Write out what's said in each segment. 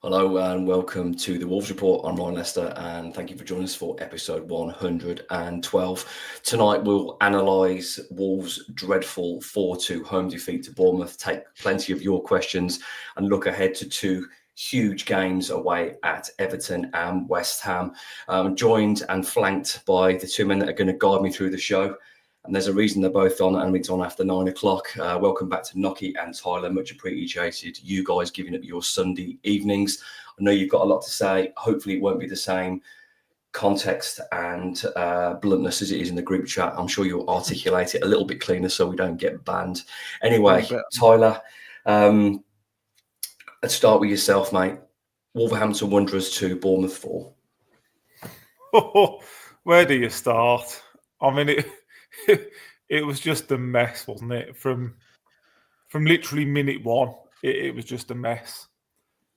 Hello and welcome to the Wolves Report. I'm Ryan Lester and thank you for joining us for episode 112. Tonight we'll analyse Wolves' dreadful 4-2 home defeat to Bournemouth, take plenty of your questions and look ahead to two huge games away at Everton and West Ham. Joined and flanked by the two men that are going to guide me through the show. And there's a reason they're both on, and it's on after 9 o'clock. Welcome back to Nocky and Tyler. Much appreciated you guys giving up your Sunday evenings. I know you've got a lot to say. Hopefully it won't be the same context and bluntness as it is in the group chat. I'm sure you'll articulate it a little bit cleaner so we don't get banned. Anyway, Tyler, let's start with yourself, mate. Wolverhampton Wanderers to Bournemouth 4. Where do you start? I mean, it was just a mess, wasn't it? From literally minute one, it was just a mess.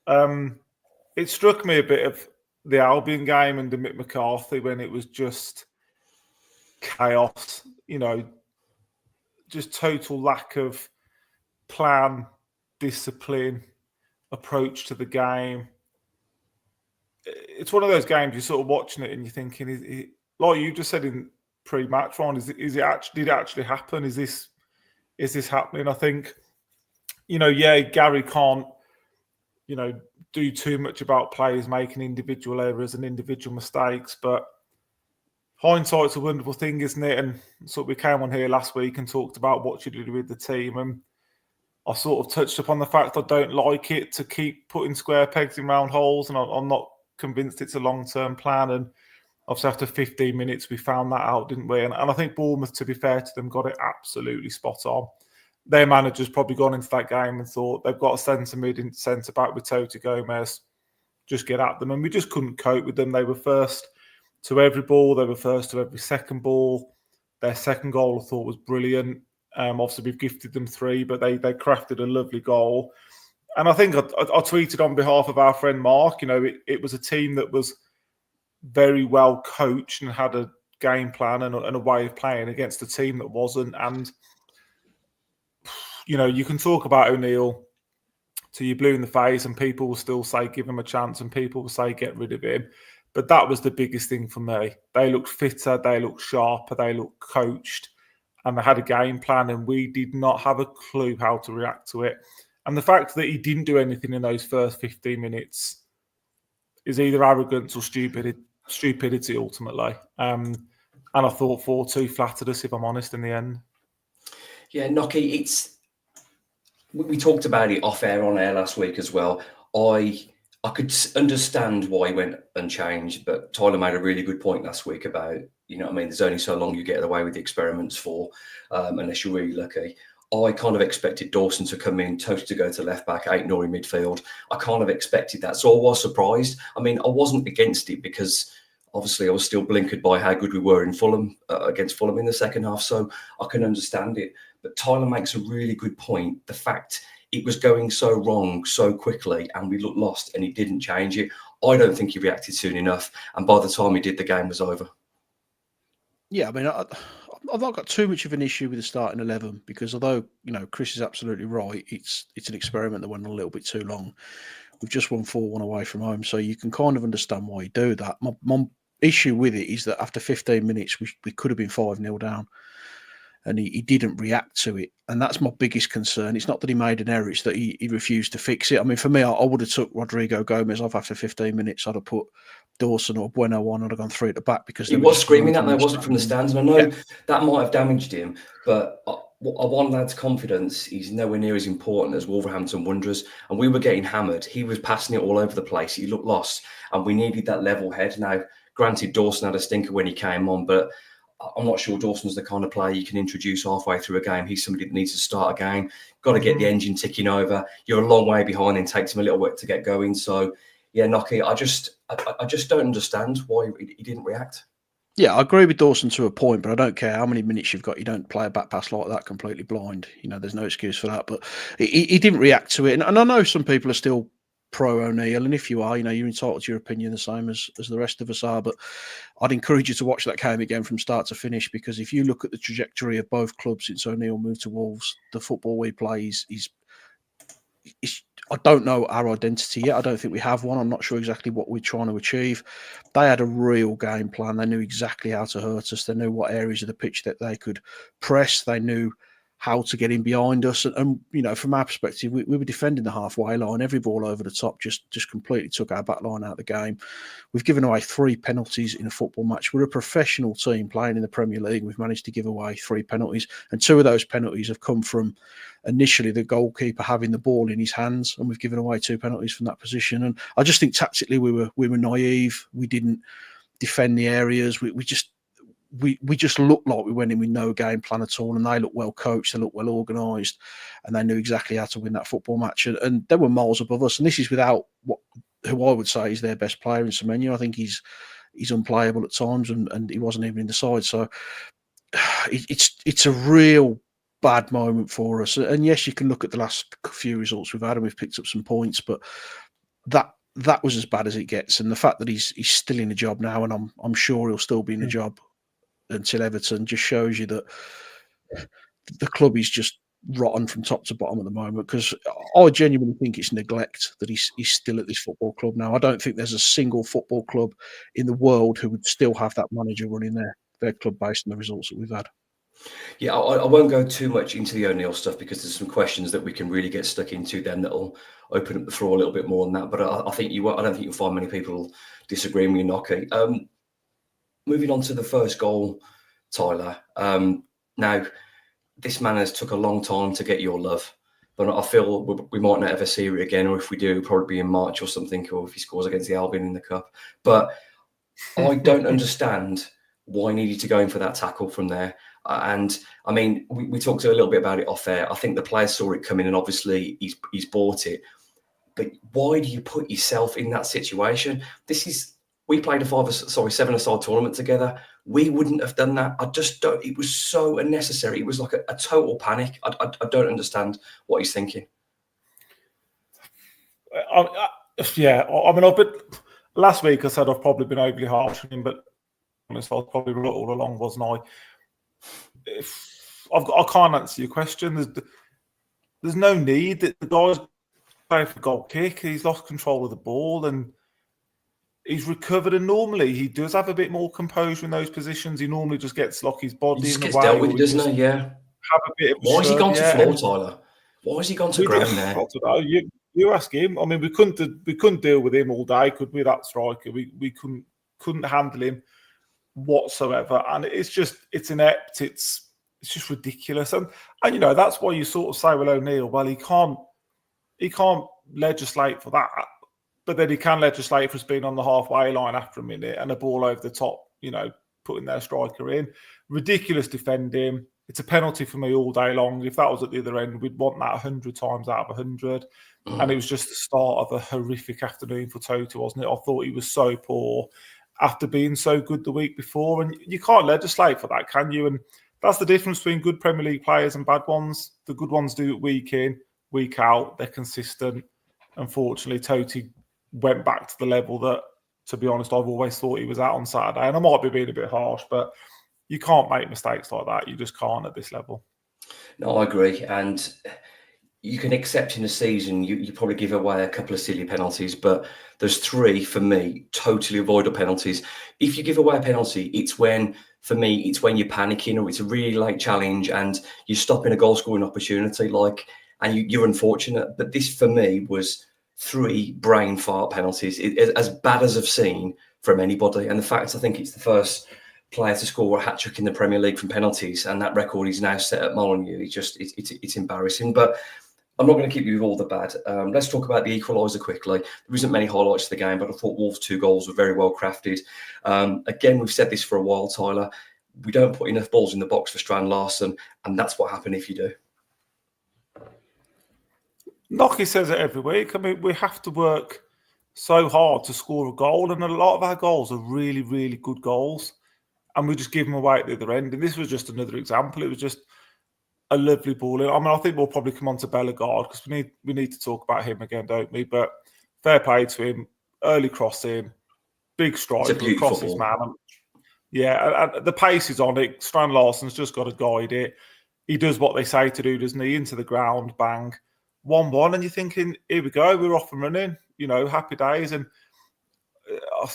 It struck me a bit of the Albion game under Mick McCarthy when it was just chaos, just total lack of plan, discipline, approach to the game. It's one of those games you're sort of watching it and you're thinking, like you just said in pre-match, Ron, did it actually happen? Is this happening? I think, Gary can't, do too much about players making individual errors and individual mistakes, but hindsight's a wonderful thing, isn't it? And so we came on here last week and talked about what you do with the team, and I sort of touched upon the fact I don't like it to keep putting square pegs in round holes, and I'm not convinced it's a long-term plan. And obviously, after 15 minutes, we found that out, didn't we? And I think Bournemouth, to be fair to them, got it absolutely spot on. Their manager's probably gone into that game and thought they've got a centre mid and centre back with Toti Gomez. Just get at them. And we just couldn't cope with them. They were first to every ball. They were first to every second ball. Their second goal, I thought, was brilliant. Obviously, we've gifted them 3, but they crafted a lovely goal. And I think I tweeted on behalf of our friend Mark, it was a team that was very well coached and had a game plan and a way of playing against a team that wasn't. And, you can talk about O'Neill till you're blue in the face and people will still say give him a chance and people will say get rid of him. But that was the biggest thing for me. They looked fitter, they looked sharper, they looked coached, and they had a game plan, and we did not have a clue how to react to it. And the fact that he didn't do anything in those first 15 minutes is either arrogance or stupidity ultimately. And I thought 4-2 flattered us, if I'm honest, in the end. Yeah, Nocky, we talked about it off air, on air last week as well. I could understand why he went unchanged, but Tyler made a really good point last week about, there's only so long you get away with the experiments for, unless you're really lucky. I kind of expected Dawson to come in, Toast to go to left back, Aitnor in midfield. I kind of expected that. So I was surprised. I wasn't against it because obviously I was still blinkered by how good we were in Fulham, against Fulham in the second half. So I can understand it. But Tyler makes a really good point. The fact it was going so wrong so quickly and we looked lost and he didn't change it. I don't think he reacted soon enough. And by the time he did, the game was over. Yeah, I've not got too much of an issue with the starting 11 because although, Chris is absolutely right, it's an experiment that went a little bit too long. We've just won 4-1 away from home, so you can kind of understand why you do that. My issue with it is that after 15 minutes, we could have been 5-0 down, and he didn't react to it. And that's my biggest concern. It's not that he made an error, it's that he refused to fix it. For me, I would have took Rodrigo Gomez off after 15 minutes. I'd have put Dawson or Bueno on, I'd have gone 3 at the back because he was screaming that there, wasn't from the stands, and I know that might have damaged him, but I want lad's confidence. He's nowhere near as important as Wolverhampton Wanderers, and we were getting hammered. He was passing it all over the place. He looked lost, and we needed that level head. Now, granted, Dawson had a stinker when he came on, but I'm not sure Dawson's the kind of player you can introduce halfway through a game. He's somebody that needs to start a game. Got to get the engine ticking over. You're a long way behind, and it takes him a little bit to get going. So, yeah, Nocky, I just don't understand why he didn't react. Yeah, I agree with Dawson to a point, but I don't care how many minutes you've got. You don't play a back pass like that completely blind. There's no excuse for that. But he didn't react to it. And I know some people are still pro O'Neill, and if you are, you're entitled to your opinion the same as the rest of us are. But I'd encourage you to watch that game again from start to finish, because if you look at the trajectory of both clubs since O'Neill moved to Wolves, the football we play is I don't know our identity yet. I don't think we have one. I'm not sure exactly what we're trying to achieve. They had a real game plan. They knew exactly how to hurt us. They knew what areas of the pitch that they could press. They knew how to get in behind us. And you know, from our perspective, we were defending the halfway line. Every ball over the top just completely took our back line out of the game. We've given away 3 penalties in a football match. We're a professional team playing in the Premier League. We've managed to give away 3 penalties. And 2 of those penalties have come from initially the goalkeeper having the ball in his hands, and we've given away 2 penalties from that position. And I just think tactically we were naive. We didn't defend the areas. We just looked like we went in with no game plan at all, and they looked well coached, they looked well organised, and they knew exactly how to win that football match. And they were miles above us. And this is without who I would say is their best player in Semenyo. I think he's unplayable at times, and he wasn't even in the side. So it's a real bad moment for us. And yes, you can look at the last few results we've had, and we've picked up some points, but that was as bad as it gets. And the fact that he's still in a job now, and I'm sure he'll still be in a job until Everton, just shows you that the club is just rotten from top to bottom at the moment. Because I genuinely think it's neglect that he's still at this football club now. I don't think there's a single football club in the world who would still have that manager running their club based on the results that we've had. Yeah, I won't go too much into the O'Neill stuff because there's some questions that we can really get stuck into then that'll open up the floor a little bit more on that. But I don't think you'll find many people disagreeing with you, Nocky. Moving on to the first goal, Tyler. Now, this man has took a long time to get your love, but I feel we might not ever see it again, or if we do, it'll probably be in March or something, or if he scores against the Albion in the Cup. But I don't understand why he needed to go in for that tackle from there. And I mean, we talked a little bit about it off air. I think the players saw it coming, and obviously he's bought it. But why do you put yourself in that situation? We played a 7-a-side tournament together. We wouldn't have done that. I just don't. It was so unnecessary. It was like a total panic. I don't understand what he's thinking. Last week I said I've probably been overly harsh on him, but honest, I was probably right all along, wasn't I? I can't answer your question. There's no need. The guy's playing for goal kick. He's lost control of the ball and he's recovered. And normally he does have a bit more composure in those positions. He normally just gets like his body he just in the gets way. Dealt with it, doesn't he? Yeah. Have a bit of Why has he gone to floor, Tyler? Why has he gone to ground there? You ask him. I mean, we couldn't deal with him all day, could we? That striker, we couldn't handle him whatsoever, and it's inept. It's just ridiculous, and you know that's why you sort of say, well, O'Neill, well, he can't legislate for that, but then he can legislate for us being on the halfway line after a minute and a ball over the top, you know, putting their striker in. Ridiculous defending. It's a penalty for me all day long. If that was at the other end, we'd want that 100 times out of 100. And it was just the start of a horrific afternoon for Toto, wasn't it? I thought he was so poor after being so good the week before. And you can't legislate for that, can you? And that's the difference between good Premier League players and bad ones. The good ones do it week in, week out. They're consistent. Unfortunately, Totti went back to the level that, to be honest, I've always thought he was at on Saturday. And I might be being a bit harsh, but you can't make mistakes like that. You just can't at this level. No, I agree. And you can accept in a season, you probably give away a couple of silly penalties, but there's 3, for me, totally avoidable penalties. If you give away a penalty, it's when you're panicking or it's a really late challenge and you're stopping a goal-scoring opportunity, and you're unfortunate. But this, for me, was 3 brain fart penalties, as bad as I've seen from anybody. And the fact, I think it's the first player to score a hat-trick in the Premier League from penalties, and that record is now set at Molineux. It's embarrassing, but I'm not going to keep you with all the bad. Let's talk about the equaliser quickly. There isn't many highlights to the game, but I thought Wolves' 2 goals were very well crafted. Again, we've said this for a while, Tyler. We don't put enough balls in the box for Strand Larsen, and that's what happened if you do. Nocky says it every week. I mean, we have to work so hard to score a goal, and a lot of our goals are really, really good goals, and we just give them away at the other end. And this was just another example. It was just a lovely ball in. I mean, I think we'll probably come on to Bellegarde because we need to talk about him again, don't we? But fair play to him. Early crossing, big strike across his man. Yeah, and the pace is on it. Strand Larsen's just got to guide it. He does what they say to do, doesn't he? Into the ground, bang. 1-1, and you're thinking, here we go, we're off and running, happy days. And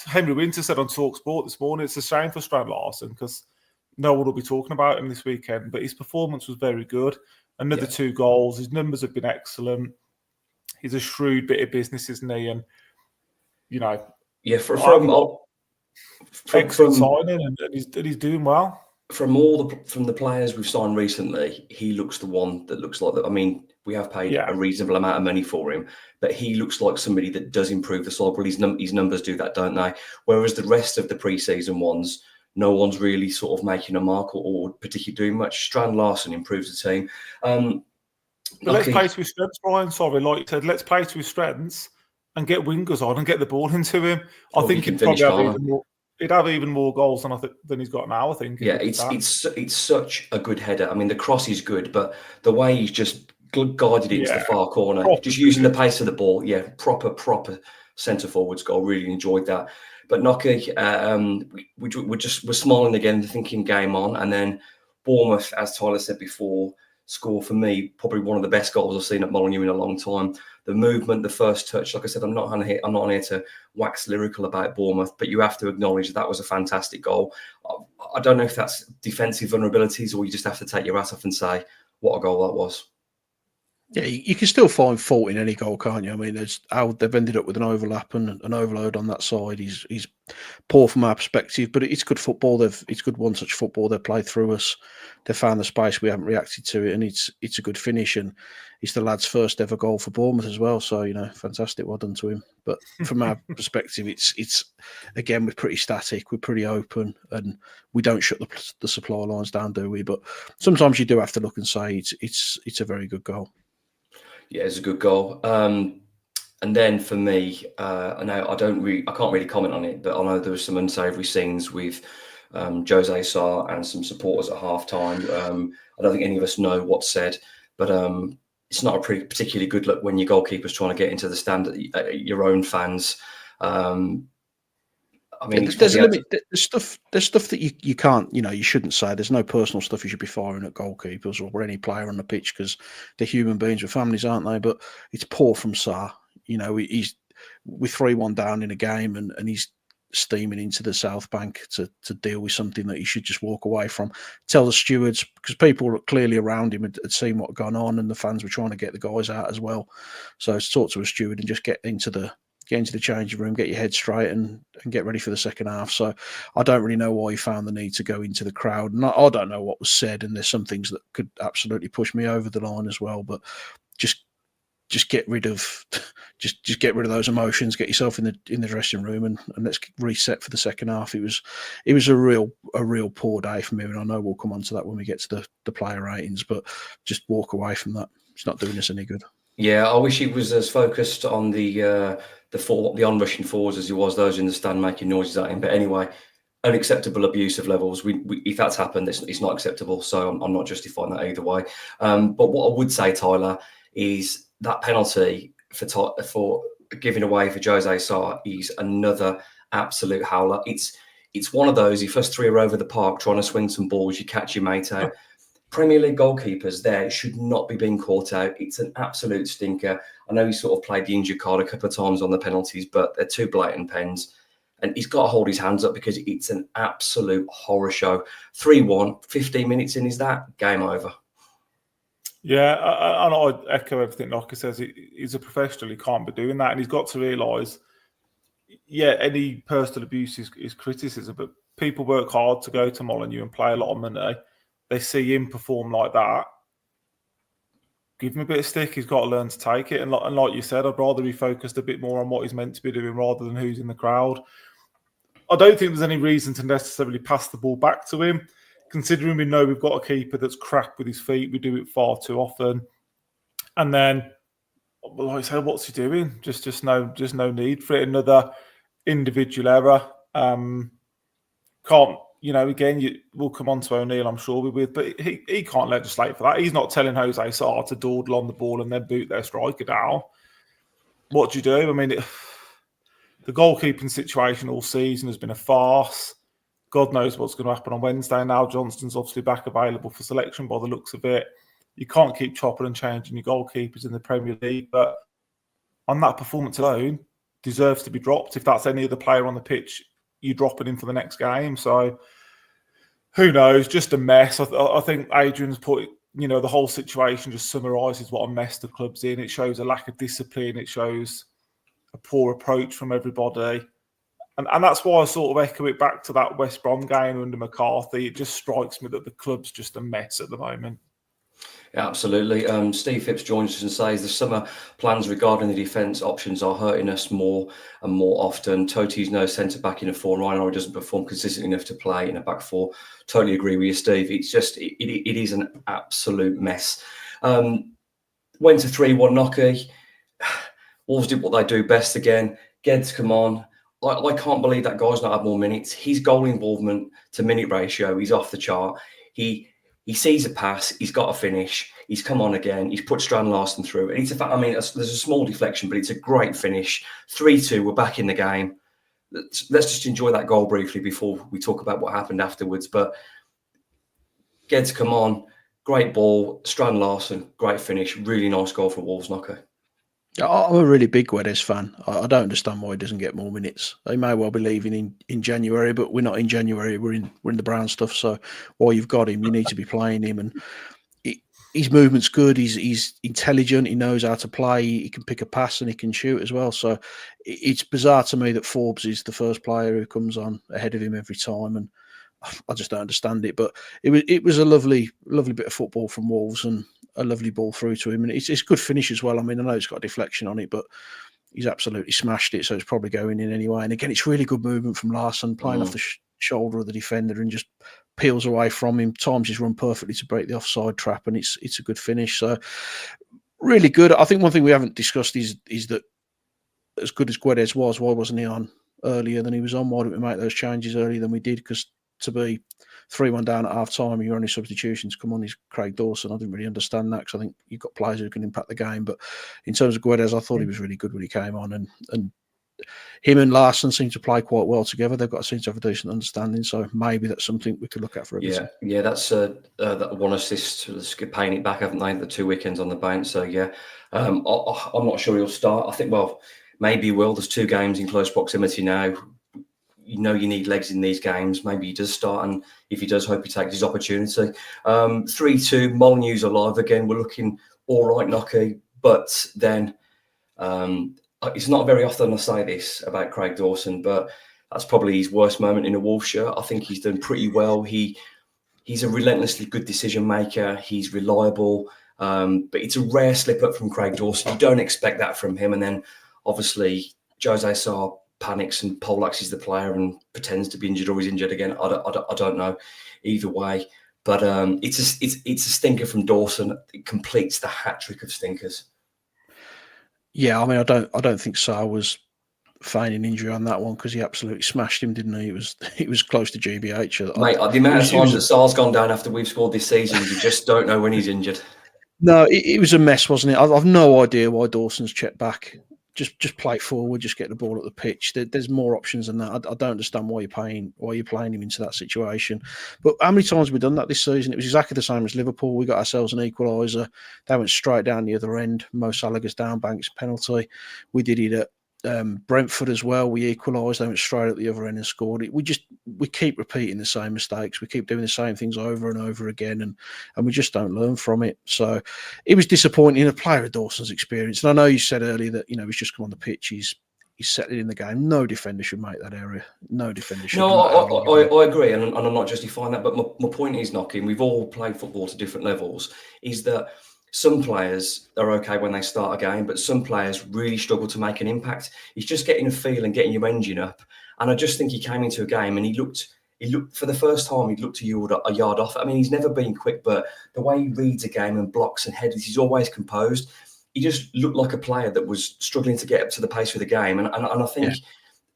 Henry Winter said on TalkSport this morning, it's a shame for Strand Larsen because no one will be talking about him this weekend, but his performance was very good. Another 2 goals, his numbers have been excellent. He's a shrewd bit of business, isn't he? And, excellent signing, and he's doing well. From the players we've signed recently, he looks the one that looks like that. I mean, we have paid a reasonable amount of money for him, but he looks like somebody that does improve the side. Well, his numbers do that, don't they? Whereas the rest of the pre-season ones, no one's really sort of making a mark or particularly doing much. Strand Larsen improves the team. But let's play to his strengths, Brian. Sorry, like you said, let's play to his strengths and get wingers on and get the ball into him. I think he'd probably have even more. He'd have even more goals than he's got now, I think. Yeah, it's such a good header. I mean, the cross is good, but the way he's just guided it into the far corner, just using the pace of the ball, proper centre forwards goal. Really enjoyed that. But Nocky, we're smiling again, thinking game on, and then Bournemouth, as Tyler said before, score for me probably one of the best goals I've seen at Molineux in a long time. The movement, the first touch. Like I said, I'm not on here to wax lyrical about Bournemouth, but you have to acknowledge that was a fantastic goal. I don't know if that's defensive vulnerabilities or you just have to take your hat off and say what a goal that was. Yeah, you can still find fault in any goal, can't you? I mean, there's how they've ended up with an overlap and an overload on that side. He's poor from our perspective, but it's good football. It's good one-touch football. They played through us. They found the space. We haven't reacted to it, and it's a good finish. And it's the lad's first ever goal for Bournemouth as well. So fantastic, well done to him. But from our perspective, it's again, we're pretty static. We're pretty open, and we don't shut the supply lines down, do we? But sometimes you do have to look and say it's a very good goal. Yeah, it's a good goal. And then for me, I can't really comment on it, but I know there was some unsavoury scenes with Jose Sarr and some supporters at half time. I don't think any of us know what's said, but it's not a particularly good look when your goalkeeper's trying to get into the stand at your own fans. I mean, there's a limit. There's stuff that you can't, you shouldn't say. There's no personal stuff you should be firing at goalkeepers or any player on the pitch because they're human beings with families, aren't they? But it's poor from Sarr. He's with 3-1 down in a game and he's steaming into the South Bank to deal with something that he should just walk away from. Tell the stewards, because people clearly around him had seen what had gone on and the fans were trying to get the guys out as well. So talk to a steward and just get into the changing room, get your head straight and get ready for the second half. So I don't really know why he found the need to go into the crowd. And I don't know what was said, and there's some things that could absolutely push me over the line as well. But just get rid of just get rid of those emotions, get yourself in the dressing room and let's reset for the second half. It was a real poor day for me, and I know we'll come on to that when we get to the player ratings, but just walk away from that. It's not doing us any good. Yeah, I wish he was as focused on the onrushing forwards as he was those in the stand making noises at him. But anyway, unacceptable abusive levels. We if that's happened, it's not acceptable. So I'm not justifying that either way. But what I would say, Tyler, is that penalty for giving away for Jose Sarr is another absolute howler. It's one of those. Your first three are over the park trying to swing some balls. You catch your mate out. Premier League goalkeepers there should not be being caught out. It's an absolute stinker. I know he sort of played the injured card a couple of times on the penalties, but they're two blatant pens. And he's got to hold his hands up because it's an absolute horror show. 3-1, 15 minutes in, is that? Game over. Yeah, and I echo everything Nocky says. He's a professional. He can't be doing that. And he's got to realise, any personal abuse is criticism, but people work hard to go to Molineux and play a lot of money. They see him perform like that. Give him a bit of stick. He's got to learn to take it. And like you said, I'd rather he focused a bit more on what he's meant to be doing rather than who's in the crowd. I don't think there's any reason to necessarily pass the ball back to him, considering we know we've got a keeper that's crap with his feet. We do it far too often. And then, like I said, what's he doing? Just no need for it. Another individual error. Again, we'll come on to O'Neill, I'm sure, but he can't legislate for that. He's not telling Jose Sarr to dawdle on the ball and then boot their striker down. What do you do? I mean, the goalkeeping situation all season has been a farce. God knows what's going to happen on Wednesday now. Johnston's obviously back available for selection by the looks of it. you can't keep chopping and changing your goalkeepers in the Premier League. But on that performance alone, deserves to be dropped. If that's any other player on the pitch, you're dropping him for the next game. So who knows? Just a mess. I think Adrian's put, the whole situation just summarises what a mess the club's in. It shows a lack of discipline. It shows a poor approach from everybody. And that's why I sort of echo it back to that West Brom game under McCarthy. It just strikes me that the club's just a mess at the moment. Yeah, absolutely. Steve Phipps joins us and says the summer plans regarding the defence options are hurting us more and more often. Toti's no centre-back in a four, and Ryan doesn't perform consistently enough to play in a back four. Totally agree with you, Steve. It's just, it is an absolute mess. Went to 3-1 knocky. Wolves did what they do best again. Ged's come on. I can't believe that guy's not had more minutes. His goal involvement to minute ratio, he's off the chart. He sees a pass, he's got a finish, he's come on again, he's put Strand Larsen through. And it's there's a small deflection, but it's a great finish. 3-2, we're back in the game. Let's just enjoy that goal briefly before we talk about what happened afterwards. But Ged's come on, great ball, Strand Larsen, great finish, really nice goal for Wolves, Knocker. I'm a really big Guedes fan. I don't understand why he doesn't get more minutes. He may well be leaving in January, but we're not in January. We're in the brown stuff. So while you've got him, you need to be playing him. And his movement's good. He's intelligent. He knows how to play. He can pick a pass and he can shoot as well. So it's bizarre to me that Forbes is the first player who comes on ahead of him every time. And I just don't understand it. But it was a lovely bit of football from Wolves and a lovely ball through to him. And it's a good finish as well. I mean, I know it's got a deflection on it, but he's absolutely smashed it. So it's probably going in anyway. And again, it's really good movement from Larsen, playing off the shoulder of the defender and just peels away from him. Times his run perfectly to break the offside trap. And it's a good finish. So really good. I think one thing we haven't discussed is that as good as Guedes was, why wasn't he on earlier than he was on? Why didn't we make those changes earlier than we did? Because to be 3-1 down at half time, your only substitutions come on is Craig Dawson. I didn't really understand that because I think you've got players who can impact the game. But in terms of Guedes, I thought he was really good when he came on. And him and Larsen seem to play quite well together. They've got to have a decent understanding. So maybe that's something we could look at for a bit. Yeah, that's that one assist, paying it back, haven't they? The 2 weekends on the bench. So yeah, I'm not sure he'll start. I think, maybe he will. There's 2 games in close proximity now. You need legs in these games. Maybe he does start, and if he does, hope he takes his opportunity. 3-2, Molyneux's alive again. We're looking all right, Knocky, but then it's not very often I say this about Craig Dawson, but that's probably his worst moment in a Wolves shirt. I think he's done pretty well. He's a relentlessly good decision maker. He's reliable, but it's a rare slip up from Craig Dawson. You don't expect that from him, and then obviously Jose Sarr panics and Poleaxes the player and pretends to be injured or he's injured again. I don't know either way, but it's a stinker from Dawson. It completes the hat trick of stinkers. Yeah, I mean, I don't think Sarr was feigning injury on that one because he absolutely smashed him, didn't he? It was close to GBH. Mate, the amount of times that Sarr's gone down after we've scored this season, you just don't know when he's injured. No, it was a mess, wasn't it? I've no idea why Dawson's checked back. Just play forward, just get the ball at the pitch. There's more options than that. I don't understand why you're playing him into that situation. But how many times have we done that this season? It was exactly the same as Liverpool. We got ourselves an equaliser. They went straight down the other end. Mo Salah goes down, banks penalty. We did it at Brentford as well. We equalised. They went straight at the other end and scored it. We keep repeating the same mistakes. We keep doing the same things over and over again, and we just don't learn from it. So it was disappointing. A player of Dawson's experience, and I know you said earlier that he's just come on the pitch. He's settled in the game. No defender should make that area. No defender should. No, I agree, and I'm not justifying that. But my point is, Knocking, we've all played football to different levels. Is that some players are okay when they start a game, but some players really struggle to make an impact. He's just getting a feel and getting your engine up. And I just think he came into a game and he looked for the first time, he looked a yard off. I mean, he's never been quick, but the way he reads a game and blocks and headers, he's always composed. He just looked like a player that was struggling to get up to the pace of the game. And I think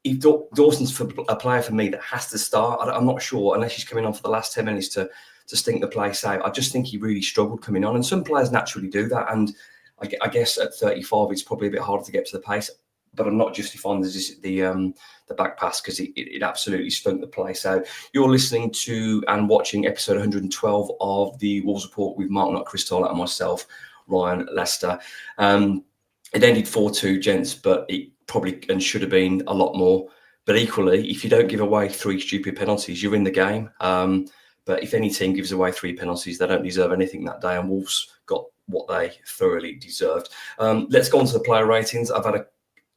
if Dawson's a player for me that has to start. I'm not sure, unless he's coming on for the last 10 minutes to stink the place out. I just think he really struggled coming on. And some players naturally do that. And I guess at 35, it's probably a bit harder to get to the pace. but I'm not justifying the back pass because it absolutely stunk the place out. You're listening to and watching episode 112 of the Wolves Report with Mark, not Chris Tollett, and myself, Ryan Lester. It ended 4-2, gents, but it probably and should have been a lot more. But equally, if you don't give away 3 stupid penalties, you're in the game. But if any team gives away 3 penalties, they don't deserve anything that day, and Wolves got what they thoroughly deserved. Let's go on to the player ratings. I've had a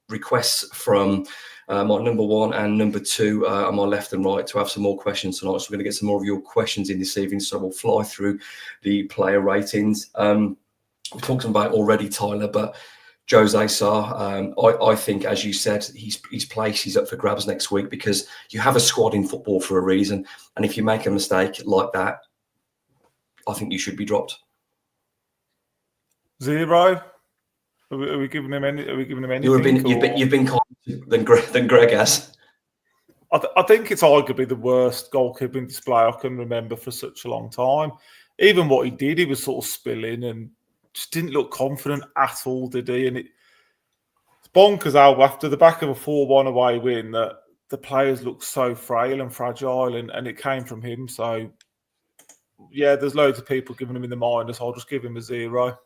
requests from my number 1 and number 2 on my left and right to have some more questions tonight. So we're going to get some more of your questions in this evening. So we'll fly through the player ratings. We talked about already, Tyler, but Jose Sarr, I think, as you said, his place is up for grabs next week because you have a squad in football for a reason. And if you make a mistake like that, I think you should be dropped. 0. Are we giving him any? Are we giving him anything? You've been kinder than Greg has. I think it's arguably the worst goalkeeping display I can remember for such a long time. Even what he did, he was sort of spilling and just didn't look confident at all, did he? And it's bonkers how after the back of a 4-1 away win that the players look so frail and fragile, and it came from him. So, yeah, there's loads of people giving him in the minus. So I'll just give him a 0.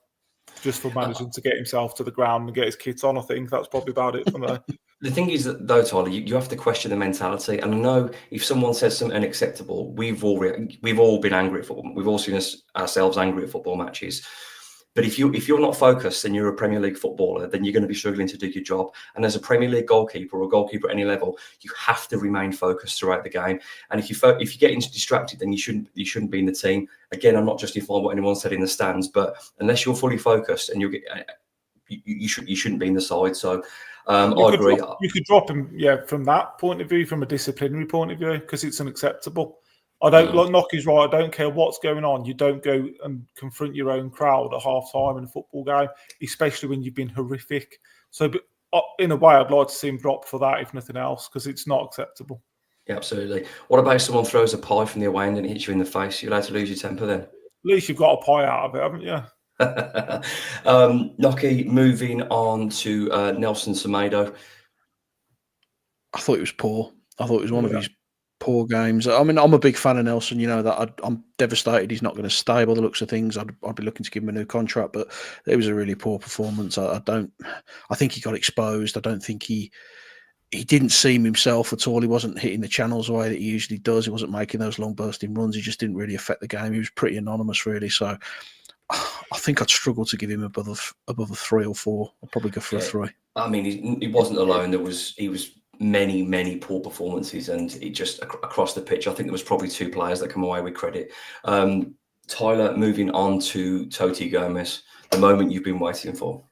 Just for managing to get himself to the ground and get his kit on. I think that's probably about it for me. The thing is that, though, Tyler, you have to question the mentality. And I know if someone says something unacceptable, we've all been angry at football. We've all seen ourselves angry at football matches. But if you're not focused and you're a Premier League footballer, then you're going to be struggling to do your job. And as a Premier League goalkeeper or goalkeeper at any level, you have to remain focused throughout the game. And if you're getting distracted, then you shouldn't be in the team. Again, I'm not justifying what anyone said in the stands, but unless you're fully focused and you shouldn't be in the side. So I agree. You could drop him, from that point of view, from a disciplinary point of view, because it's unacceptable. I don't like Nockie's right. I don't care what's going on. You don't go and confront your own crowd at half time in a football game, especially when you've been horrific. So, in a way, I'd like to see him drop for that, if nothing else, because it's not acceptable. Yeah, absolutely. What about if someone throws a pie from the away end and hits you in the face? You're allowed to lose your temper then? At least you've got a pie out of it, haven't you? Nockie, moving on to Nelson Semedo. I thought it was poor. I thought it was one of his poor games. I mean, I'm a big fan of Nelson. You know that I'm devastated he's not going to stay by the looks of things. I'd be looking to give him a new contract, but it was a really poor performance. I think he got exposed. I don't think he didn't seem himself at all. He wasn't hitting the channels the way that he usually does. He wasn't making those long bursting runs. He just didn't really affect the game. He was pretty anonymous, really. So I think I'd struggle to give him above a 3 or 4. I'd probably go for a 3. I mean, he wasn't alone. He was many poor performances, and it just across the pitch. I think there was probably 2 players that come away with credit. Tyler, moving on to Toti Gomez, the moment you've been waiting for.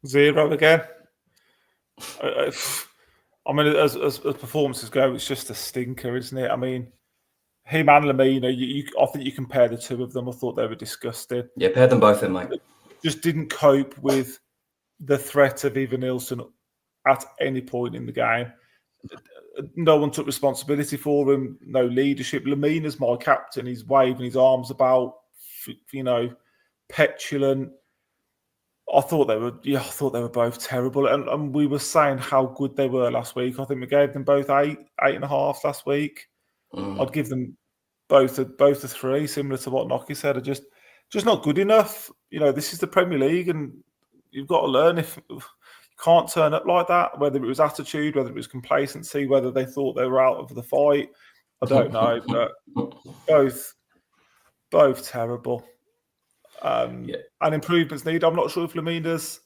0 again. I mean, as performances go, it's just a stinker, isn't it? I mean, him and Lamina, I think you compare the 2 of them. I thought they were disgusting. Yeah, pair them both in, mate. Just didn't cope with the threat of Ivan Nilsson at any point in the game. No one took responsibility for him, no leadership. Lamina's my captain. He's waving his arms about, petulant. I thought they were both terrible. And we were saying how good they were last week. I think we gave them both 8.5 last week. I'd give them both a 3, similar to what Nockie said. Are just not good enough. This is the Premier League, and you've got to learn if you can't turn up like that, whether it was attitude, whether it was complacency, whether they thought they were out of the fight. I don't know, but both terrible. And improvements needed. I'm not sure if Lamina's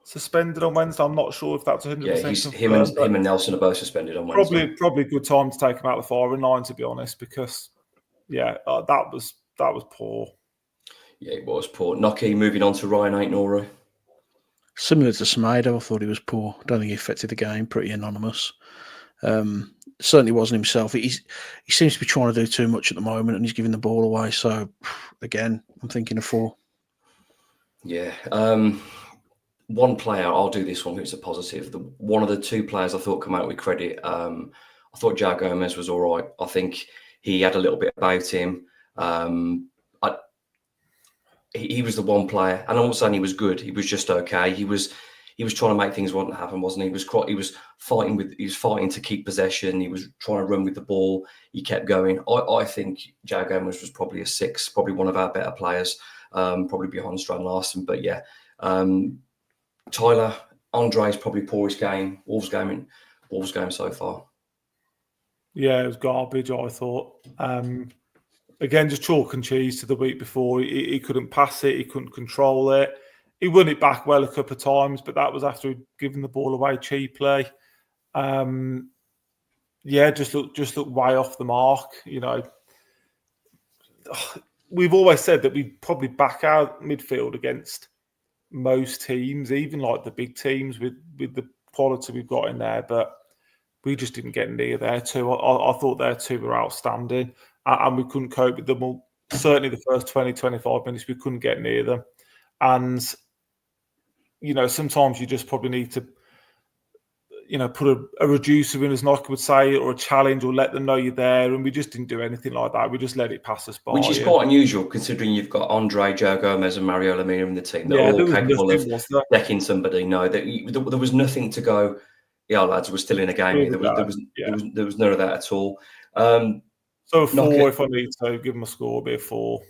suspended on Wednesday. I'm not sure if that's 100%. Yeah, him and Nelson are both suspended on Wednesday. Probably a good time to take him out of the firing line, to be honest, because that was poor. Yeah, it was poor. Nockie, moving on to Ryan Aitnoro. Similar to Semedo, I thought he was poor. I don't think he affected the game. Pretty anonymous. Certainly wasn't himself. He seems to be trying to do too much at the moment, and he's giving the ball away. So, again, I'm thinking of 4. Yeah. One player, I'll do this one, who's a positive. One of the 2 players I thought come out with credit. I thought João Gomez was all right. I think he had a little bit about him. He was the one player, and I'm not saying he was good. He was just okay. He was he was trying to make things wouldn't happen, wasn't he? He was fighting to keep possession. He was trying to run with the ball. He kept going. I think Joe Gomez was probably a 6, probably one of our better players, probably behind Strand Larson. But yeah, Tyler, Andre's probably poorest game, Wolves game so far. Yeah, it was garbage, I thought. Again, just chalk and cheese to the week before. He couldn't pass it. He couldn't control it. He won it back well a couple of times, but that was after he'd given the ball away cheaply. Just looked way off the mark. You know, we've always said that we probably back out midfield against most teams, even like the big teams with the quality we've got in there, but we just didn't get near their two. I thought their two were outstanding, and we couldn't cope with them. Well, certainly the first 20, 25 minutes, we couldn't get near them. And, you know, sometimes you just probably need to, you know, put a reducer in, as Nike would say, or a challenge, or let them know you're there. And we just didn't do anything like that. We just let it pass us by. Which is quite unusual, considering you've got Andre, Joe Gomez and Mario Lemina in the team. They're all capable of decking somebody. No, there was nothing to go, yeah, lads, we're still in a game. There was none of that at all. So a 4, if I need to give them a score, it'll be a 4.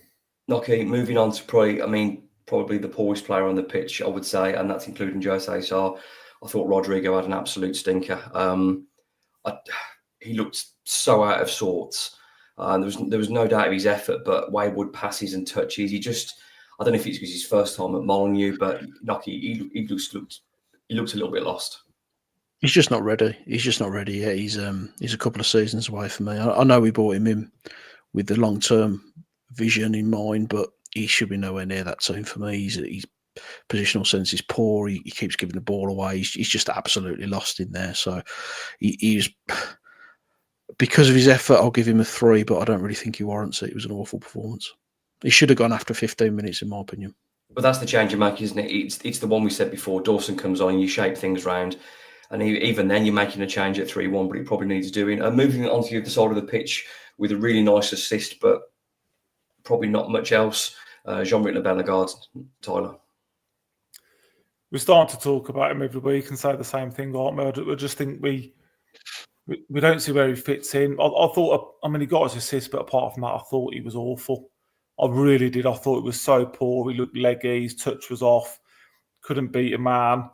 Nocky, moving on to probably the poorest player on the pitch, I would say, and that's including Jose Sarr. I thought Rodrigo had an absolute stinker. He looked so out of sorts. There was no doubt of his effort, but wayward passes and touches. I don't know if it's because his first time at Molineux, but Nocky, he looked a little bit lost. He's just not ready. He's just not ready yet. He's a couple of seasons away for me. I know we brought him in with the long-term vision in mind, but he should be nowhere near that team for me. His positional sense is poor. He keeps giving the ball away. He's just absolutely lost in there. So he's, because of his effort, I'll give him a 3, but I don't really think he warrants it. It was an awful performance. He should have gone after 15 minutes, in my opinion. But that's the change you make, isn't it? It's the one we said before. Dawson comes on, you shape things round. And even then, you're making a change at 3-1, but he probably needs doing. And moving on to the other side of the pitch with a really nice assist, but probably not much else. Jean-Luc Bellegarde, Tyler. We're starting to talk about him every week and say the same thing, aren't we? I just think we don't see where he fits in. I thought, he got his assist, but apart from that, I thought he was awful. I really did. I thought it was so poor. He looked leggy. His touch was off. Couldn't beat a man.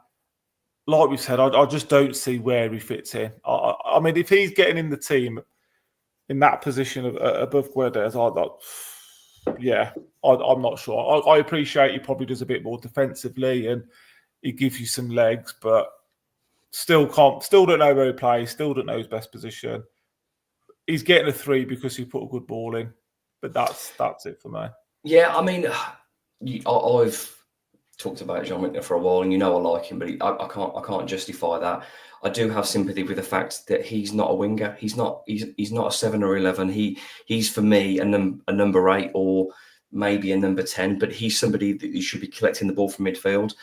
Like we said, I just don't see where he fits in. I mean, if he's getting in the team in that position above Guedes, I'm not sure. I appreciate he probably does a bit more defensively and he gives you some legs, but still don't know where he plays, still don't know his best position. He's getting a 3 because he put a good ball in, but that's it for me. Yeah, I mean, I've talked about Jean-Luc for a while, and I like him, but I can't justify that. I do have sympathy with the fact that he's not a winger. He's not a 7 or 11. He's for me a number 8 or maybe a number 10. But he's somebody that you should be collecting the ball from midfield.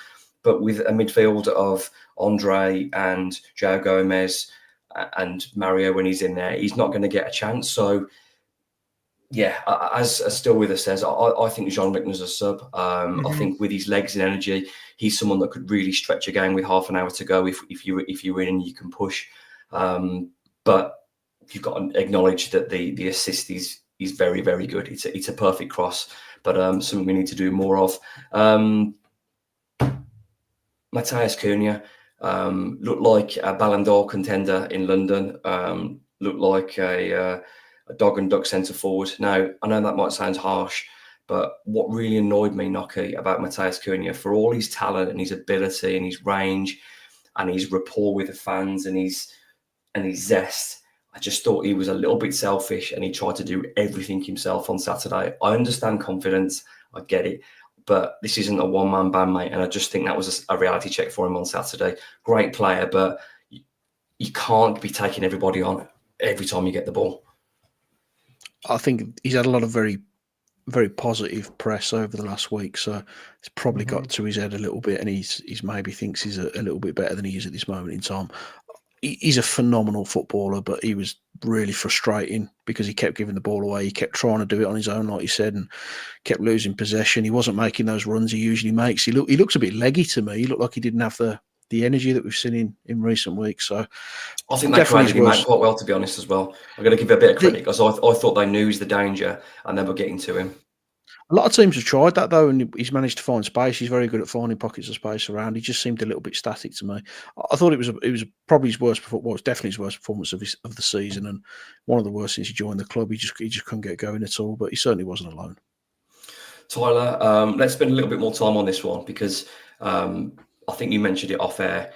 But with a midfield of Andre and João Gomez and Mario when he's in there, he's not going to get a chance. So yeah, as Still With Us says, I think Jean-Luc is a sub. I think with his legs and energy, he's someone that could really stretch a game with half an hour to go if you're in and you can push. But you've got to acknowledge that the assist is very, very good. It's a perfect cross, but something we need to do more of. Matheus Cunha looked like a Ballon d'Or contender in London. Looked like a dog and duck centre forward. Now, I know that might sound harsh, but what really annoyed me, Nocky, about Matheus Cunha, for all his talent and his ability and his range and his rapport with the fans and his zest, I just thought he was a little bit selfish and he tried to do everything himself on Saturday. I understand confidence, I get it, but this isn't a one-man band, mate, and I just think that was a reality check for him on Saturday. Great player, but you can't be taking everybody on every time you get the ball. I think he's had a lot of very, very positive press over the last week, so it's probably got to his head a little bit, and he's maybe thinks he's a little bit better than he is at this moment in time. He's a phenomenal footballer, but he was really frustrating because he kept giving the ball away. He kept trying to do it on his own, like you said, and kept losing possession. He wasn't making those runs he usually makes. He looks a bit leggy to me. He looked like he didn't have the the energy that we've seen in recent weeks. So I think they created him out quite well, to be honest, as well. I'm going to give it a bit of credit because I thought they knew he's the danger and they were getting to him. A lot of teams have tried that though, and he's managed to find space. He's very good at finding pockets of space around. He just seemed a little bit static to me. I thought it was probably his worst performance. Well, it's definitely his worst performance of the season, and one of the worst since he joined the club. He just couldn't get going at all. But he certainly wasn't alone. Tyler, let's spend a little bit more time on this one because I think you mentioned it off air.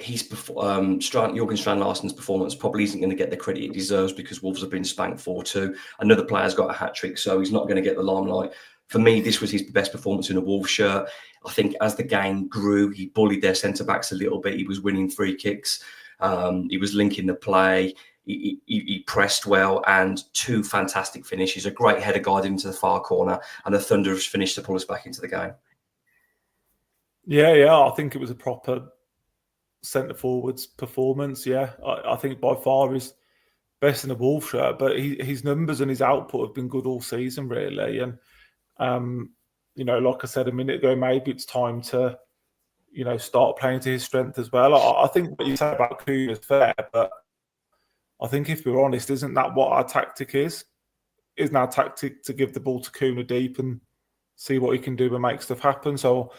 Jurgen Strand Larsen's performance probably isn't going to get the credit it deserves because Wolves have been spanked 4-2. Another player's got a hat-trick, so he's not going to get the limelight. For me, this was his best performance in a Wolves shirt. I think as the game grew, he bullied their centre-backs a little bit. He was winning free kicks. He was linking the play. He pressed well, and 2 fantastic finishes. A great header guided into the far corner and a thunderous finish to pull us back into the game. Yeah, I think it was a proper centre forwards performance. Yeah, I think by far his best in the Wolves shirt, but his numbers and his output have been good all season, really. And like I said a minute ago, maybe it's time to start playing to his strength as well. I think what you said about Kuna is fair, but I think if we're honest, isn't that what our tactic is? Isn't our tactic to give the ball to Kuna deep and see what he can do and make stuff happen? So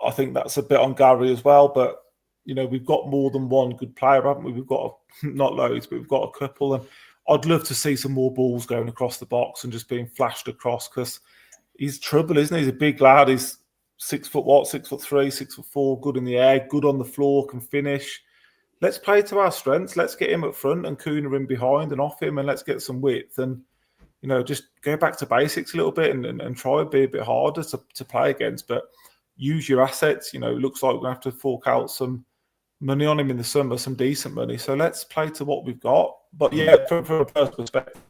I think that's a bit on Gary as well, but we've got more than one good player, haven't we? We've got not loads, but we've got a couple. And I'd love to see some more balls going across the box and just being flashed across because he's trouble, isn't he? He's a big lad. He's 6'3", 6'4", good in the air, good on the floor, can finish. Let's play to our strengths. Let's get him up front and Kuna in behind and off him, and let's get some width and just go back to basics a little bit and try and be a bit harder to play against. But use your assets. It looks like we're going to have to fork out some money on him in the summer, some decent money. So let's play to what we've got. But yeah, from a personal perspective,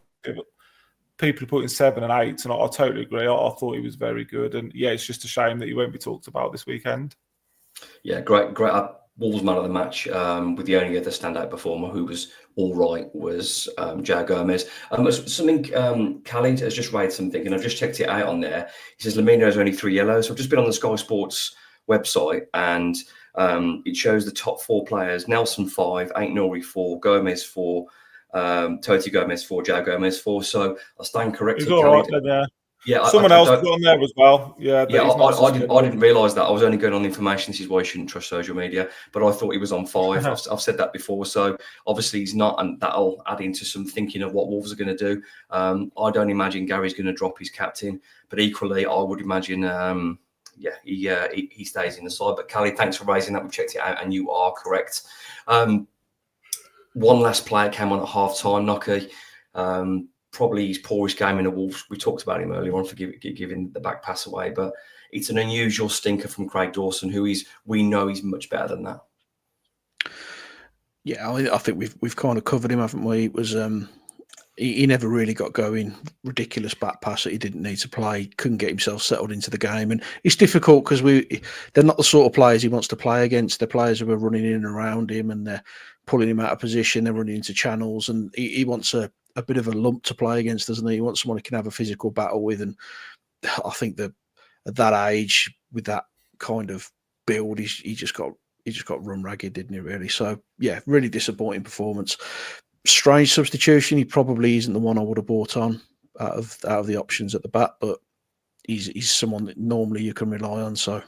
people are putting 7 and 8, and I totally agree. I thought he was very good. And yeah, it's just a shame that he won't be talked about this weekend. Yeah, great. Wolves man of the match, with the only other standout performer who was all right was João Gomez. Something Khalid has just raised something, and I've just checked it out on there. He says Lamino has only 3 yellows. So I've just been on the Sky Sports website, and it shows the top 4 players: Nelson 5, Aït-Nouri 4, Gomez 4, Toti Gomez 4, João Gomez 4. So I stand corrected. He's all right then, yeah. Yeah, someone else got on there as well. Yeah, I didn't realise that. I was only going on the information. This is why you shouldn't trust social media. But I thought he was on 5. I've said that before. So obviously he's not, and that'll add into some thinking of what Wolves are going to do. I don't imagine Gary's going to drop his captain, but equally I would imagine, he stays in the side. But Callie, thanks for raising that. We've checked it out, and you are correct. One last player came on at half time, Nocky. Probably his poorest game in the Wolves. We talked about him earlier on for giving the back pass away, but it's an unusual stinker from Craig Dawson, we know he's much better than that. Yeah, I think we've kind of covered him, haven't we? It was he never really got going. Ridiculous back pass that he didn't need to play. Couldn't get himself settled into the game, and it's difficult because they're not the sort of players he wants to play against. They're players who are running in and around him, and they're pulling him out of position. They're running into channels, and he wants a bit of a lump to play against, doesn't he? He wants someone he can have a physical battle with, and I think that at that age, with that kind of build, he just got run ragged, didn't he? Really. So yeah, really disappointing performance. Strange substitution. He probably isn't the one I would have bought on out of the options at the back, but he's someone that normally you can rely on. So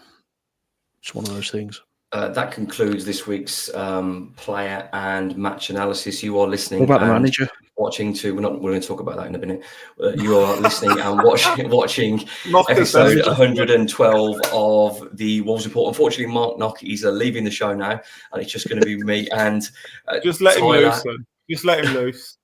it's one of those things. That concludes this week's player and match analysis. You are listening. What about the manager? Watching to. We're going to talk about that in a minute. You are listening and watching episode 112 of the Wolves Report. Unfortunately, Mark Knock is leaving the show now, and it's just going to be me and just let him loose. Then. Just let him loose.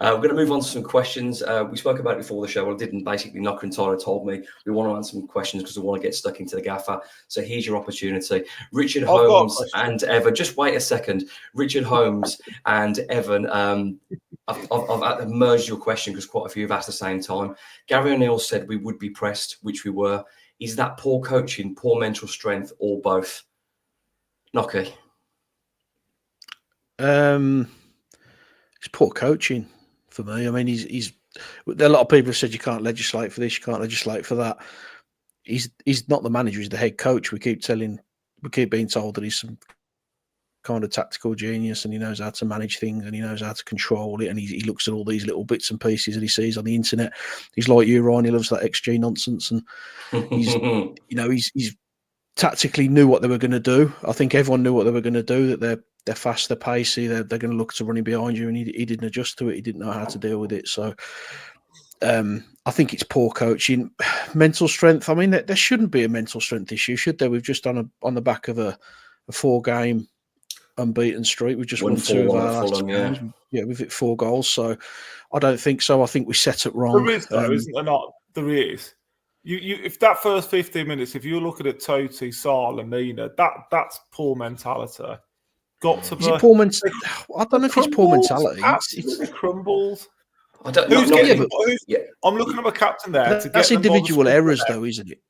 We're going to move on to some questions. We spoke about it before the show. Well, I didn't. Basically, Knocker and Tyler told me we want to answer some questions because we want to get stuck into the gaffer. So here's your opportunity. Richard Holmes and Evan. Just wait a second. Richard Holmes and Evan. I've merged your question because quite a few have asked at the same time. Gary O'Neill said we would be pressed, which we were. Is that poor coaching, poor mental strength, or both? Knocker. It's poor coaching for me. I mean, he's. There are a lot of people have said you can't legislate for this, you can't legislate for that. He's not the manager; he's the head coach. We keep telling we keep being told that he's some kind of tactical genius and he knows how to manage things and he knows how to control it, and he looks at all these little bits and pieces that he sees on the internet. He's like you, Ryan. He loves that XG nonsense, and he's he's tactically knew what they were going to do. I think everyone knew what they were going to do. That they're fast, they're pacey, they're going to look to running behind you, and he didn't adjust to it. He didn't know how to deal with it. So I think it's poor coaching. Mental strength. I mean, there shouldn't be a mental strength issue, should there? We've just done on the back of a 4-game unbeaten streak. We just won 2 of our last 2 games. Yeah, we've hit 4 goals. So I don't think so. I think we set it wrong. There is, though, isn't there not? There is. You if that first 15 minutes, if you're looking at Totti, Sarr, Lamina, that's poor mentality. Got to be. Is it poor mentality? I don't know if it's poor mentality. It's crumbled. I don't know. Yeah. I'm looking at my captain there. That's individual errors, though, isn't it?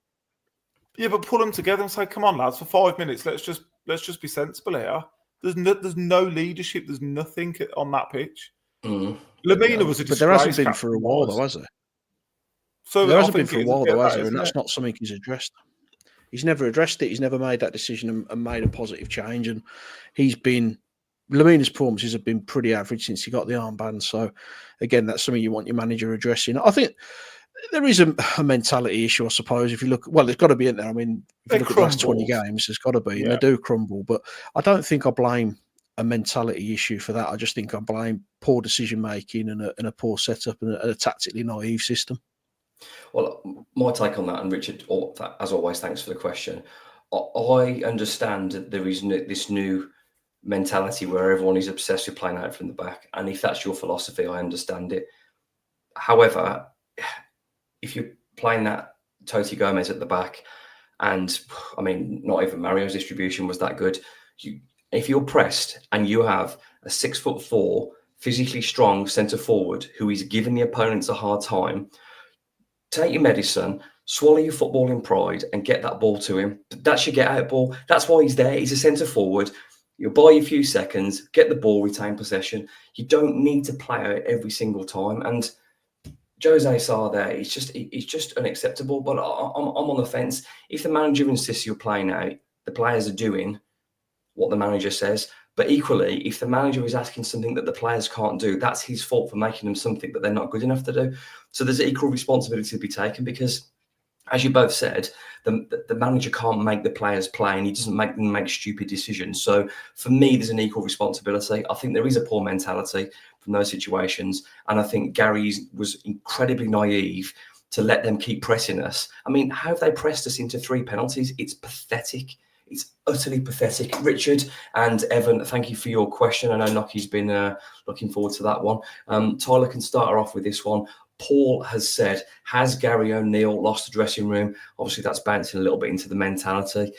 Yeah, but pull them together and say, "Come on, lads, for 5 minutes, let's just be sensible here." There's no leadership. There's nothing on that pitch. Lamina was a disgrace. But there hasn't been for a while, though, has there? So there hasn't been for a while, though, has there? And that's not something he's addressed. He's never addressed it. He's never made that decision and made a positive change. And Lamina's performances have been pretty average since he got the armband. So, again, that's something you want your manager addressing. I think there is a mentality issue, I suppose. If you look, well, there's got to be in there. I mean, if you look at the last 20 games, there's got to be. Yeah. And they do crumble. But I don't think I blame a mentality issue for that. I just think I blame poor decision-making and a poor setup and a tactically naive system. Well, my take on that, and Richard, as always, thanks for the question. I understand that there is this new mentality where everyone is obsessed with playing out from the back. And if that's your philosophy, I understand it. However, if you're playing that Totti Gomez at the back, and I mean, not even Mario's distribution was that good. If you're pressed and you have a 6'4", physically strong centre forward who is giving the opponents a hard time, take your medicine, swallow your footballing pride, and get that ball to him. That's your get-out ball. That's why he's there. He's a centre forward. You'll buy you a few seconds, get the ball, retain possession. You don't need to play out every single time. And Jose Sarr there, it's just unacceptable. But I'm on the fence. If the manager insists you're playing out, the players are doing what the manager says. But equally, if the manager is asking something that the players can't do, that's his fault for making them something that they're not good enough to do. So there's equal responsibility to be taken because, as you both said, the manager can't make the players play and he doesn't make them make stupid decisions. So for me, there's an equal responsibility. I think there is a poor mentality from those situations. And I think Gary was incredibly naive to let them keep pressing us. I mean, how have they pressed us into 3 penalties? It's pathetic. It's utterly pathetic. Richard and Evan, thank you for your question. I know Noki's been looking forward to that one. Tyler can start her off with this one. Paul has said, has Gary O'Neill lost the dressing room? Obviously, that's bouncing a little bit into the mentality.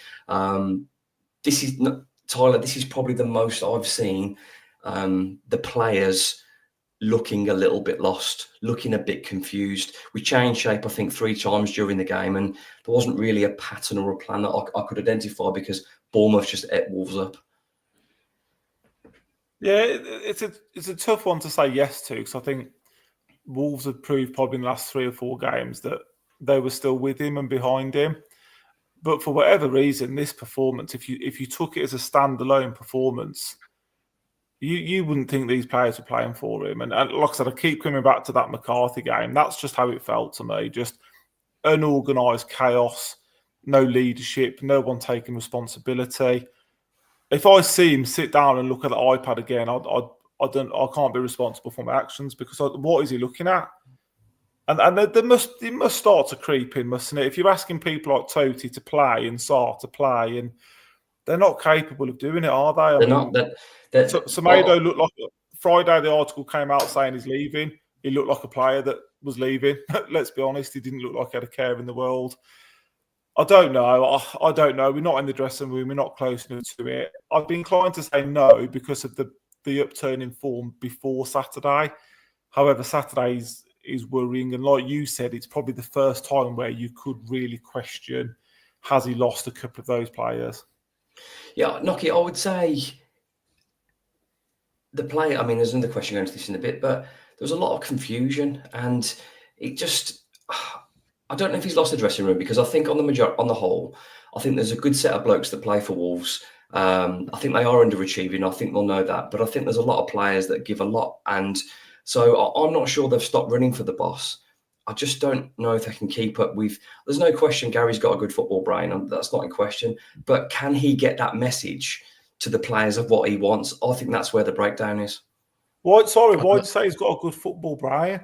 This is probably the most I've seen the players looking a little bit lost, looking a bit confused. We changed shape, I think, 3 times during the game, and there wasn't really a pattern or a plan that I could identify because Bournemouth just ate Wolves up. Yeah, it's a tough one to say yes to because I think Wolves have proved probably in the last 3 or 4 games that they were still with him and behind him. But for whatever reason, this performance, if you took it as a standalone performance, you wouldn't think these players were playing for him. And like I said, I keep coming back to that McCarthy game. That's just how it felt to me. Just unorganised chaos, no leadership, no one taking responsibility. If I see him sit down and look at the iPad again, I can't be responsible for my actions because what is he looking at? And it must start to creep in, mustn't it? If you're asking people like Totti to play and Sarr to play, and they're not capable of doing it, are they? Semedo looked like Friday. The article came out saying he's leaving. He looked like a player that was leaving. Let's be honest, he didn't look like he had a care in the world. I don't know. I don't know. We're not in the dressing room. We're not close enough to it. I'd be inclined to say no because of the upturn in form before Saturday. However, Saturday is worrying. And like you said, it's probably the first time where you could really question, has he lost a couple of those players? Yeah, Noki, I would say the player, I mean, there's another question going to this in a bit, but there was a lot of confusion and it just, I don't know if he's lost the dressing room because I think on the whole, I think there's a good set of blokes that play for Wolves. I think they are underachieving. I think they'll know that. But I think there's a lot of players that give a lot. And so I'm not sure they've stopped running for the boss. I just don't know if they can keep up with... There's no question Gary's got a good football brain, and that's not in question. But can he get that message to the players of what he wants? I think that's where the breakdown is. Why do you say he's got a good football brain?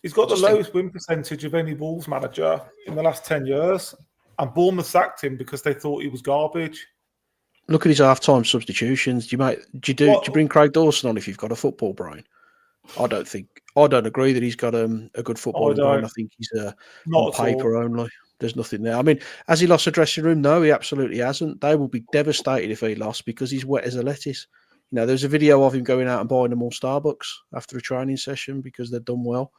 He's got the lowest win percentage of any Wolves manager in the last 10 years. And Bournemouth sacked him because they thought he was garbage. Look at his half-time substitutions. Do you bring Craig Dawson on if you've got a football brain? I don't agree that he's got a good football brain. I think he's on paper only. There's nothing there. I mean, has he lost a dressing room? No, he absolutely hasn't. They will be devastated if he lost because he's wet as a lettuce. You know, there's a video of him going out and buying them all Starbucks after a training session because they've done well.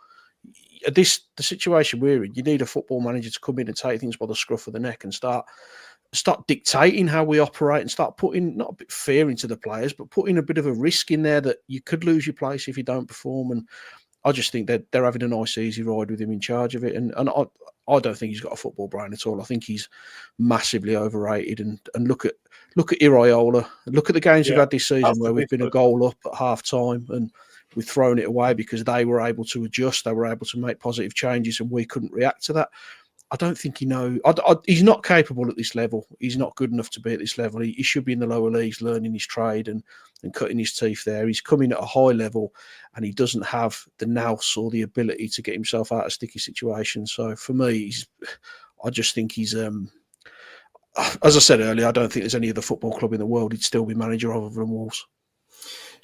The situation we're in, you need a football manager to come in and take things by the scruff of the neck and start dictating how we operate and start putting not a bit of fear into the players, but putting a bit of a risk in there that you could lose your place if you don't perform. And I just think that they're having a nice, easy ride with him in charge of it. And I don't think he's got a football brain at all. I think he's massively overrated. And look at Iraola. Look at the games we've had this season where we've been a goal up at half time and we've thrown it away because they were able to adjust. They were able to make positive changes and we couldn't react to that. I don't think he's not capable at this level. He's not good enough to be at this level. He should be in the lower leagues learning his trade and cutting his teeth there. He's coming at a high level and he doesn't have the nous or the ability to get himself out of sticky situations. So for me, I just think he's, as I said earlier, I don't think there's any other football club in the world he'd still be manager other than Wolves.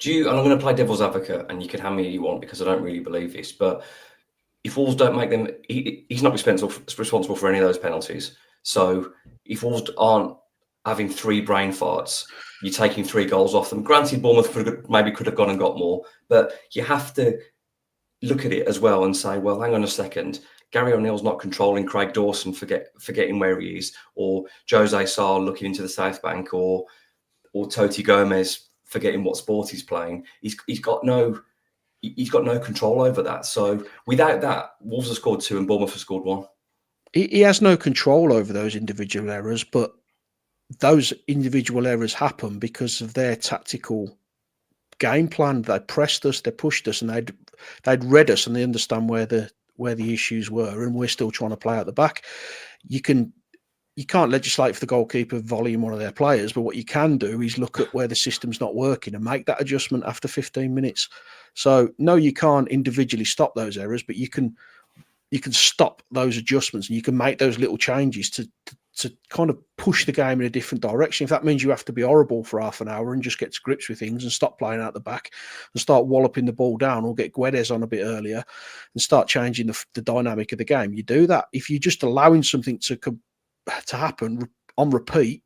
And I'm going to play devil's advocate, and you can have me if you want because I don't really believe this, but if Wolves don't make them, he's not responsible for any of those penalties. So if Wolves aren't having 3 brain farts, you're taking 3 goals off them. Granted, Bournemouth could have gone and got more, but you have to look at it as well and say, well, hang on a second. Gary O'Neill's not controlling Craig Dawson, forgetting where he is, or Jose Sarr looking into the South Bank, or Toti Gomez forgetting what sport he's playing. He's got no control over that. So without that, Wolves have scored 2 and Bournemouth have scored 1. He has no control over those individual errors, but those individual errors happen because of their tactical game plan. They pressed us, they pushed us, and they'd read us, and they understand where the issues were, and we're still trying to play out the back. You can't legislate for the goalkeeper volleying one of their players, but what you can do is look at where the system's not working and make that adjustment after 15 minutes. So, no, you can't individually stop those errors, but you can stop those adjustments and you can make those little changes to kind of push the game in a different direction. If that means you have to be horrible for half an hour and just get to grips with things and stop playing out the back and start walloping the ball down, or get Guedes on a bit earlier and start changing the dynamic of the game, you do that. If you're just allowing something to happen on repeat,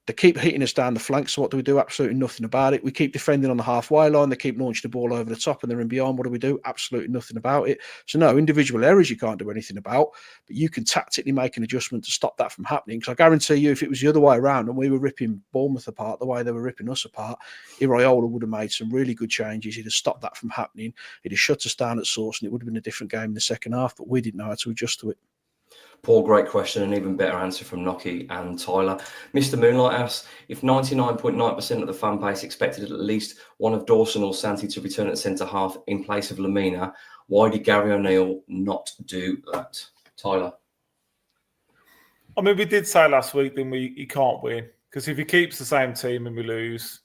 they keep hitting us down the flank. So what do we do? Absolutely nothing about it. We keep defending on the halfway line. They keep launching the ball over the top and they're in behind. What do we do? Absolutely nothing about it. So no, individual errors you can't do anything about, but you can tactically make an adjustment to stop that from happening. Because I guarantee you, if it was the other way around and we were ripping Bournemouth apart the way they were ripping us apart, Iraola would have made some really good changes. He'd have stopped that from happening. He'd have shut us down at source and it would have been a different game in the second half, but we didn't know how to adjust to it. Paul, great question, and even better answer from Nocky and Tyler. Mr. Moonlight asks, if 99.9% of the fan base expected at least one of Dawson or Santi to return at centre-half in place of Lamina, why did Gary O'Neill not do that? Tyler? I mean, we did say last week that he can't win, because if he keeps the same team and we lose,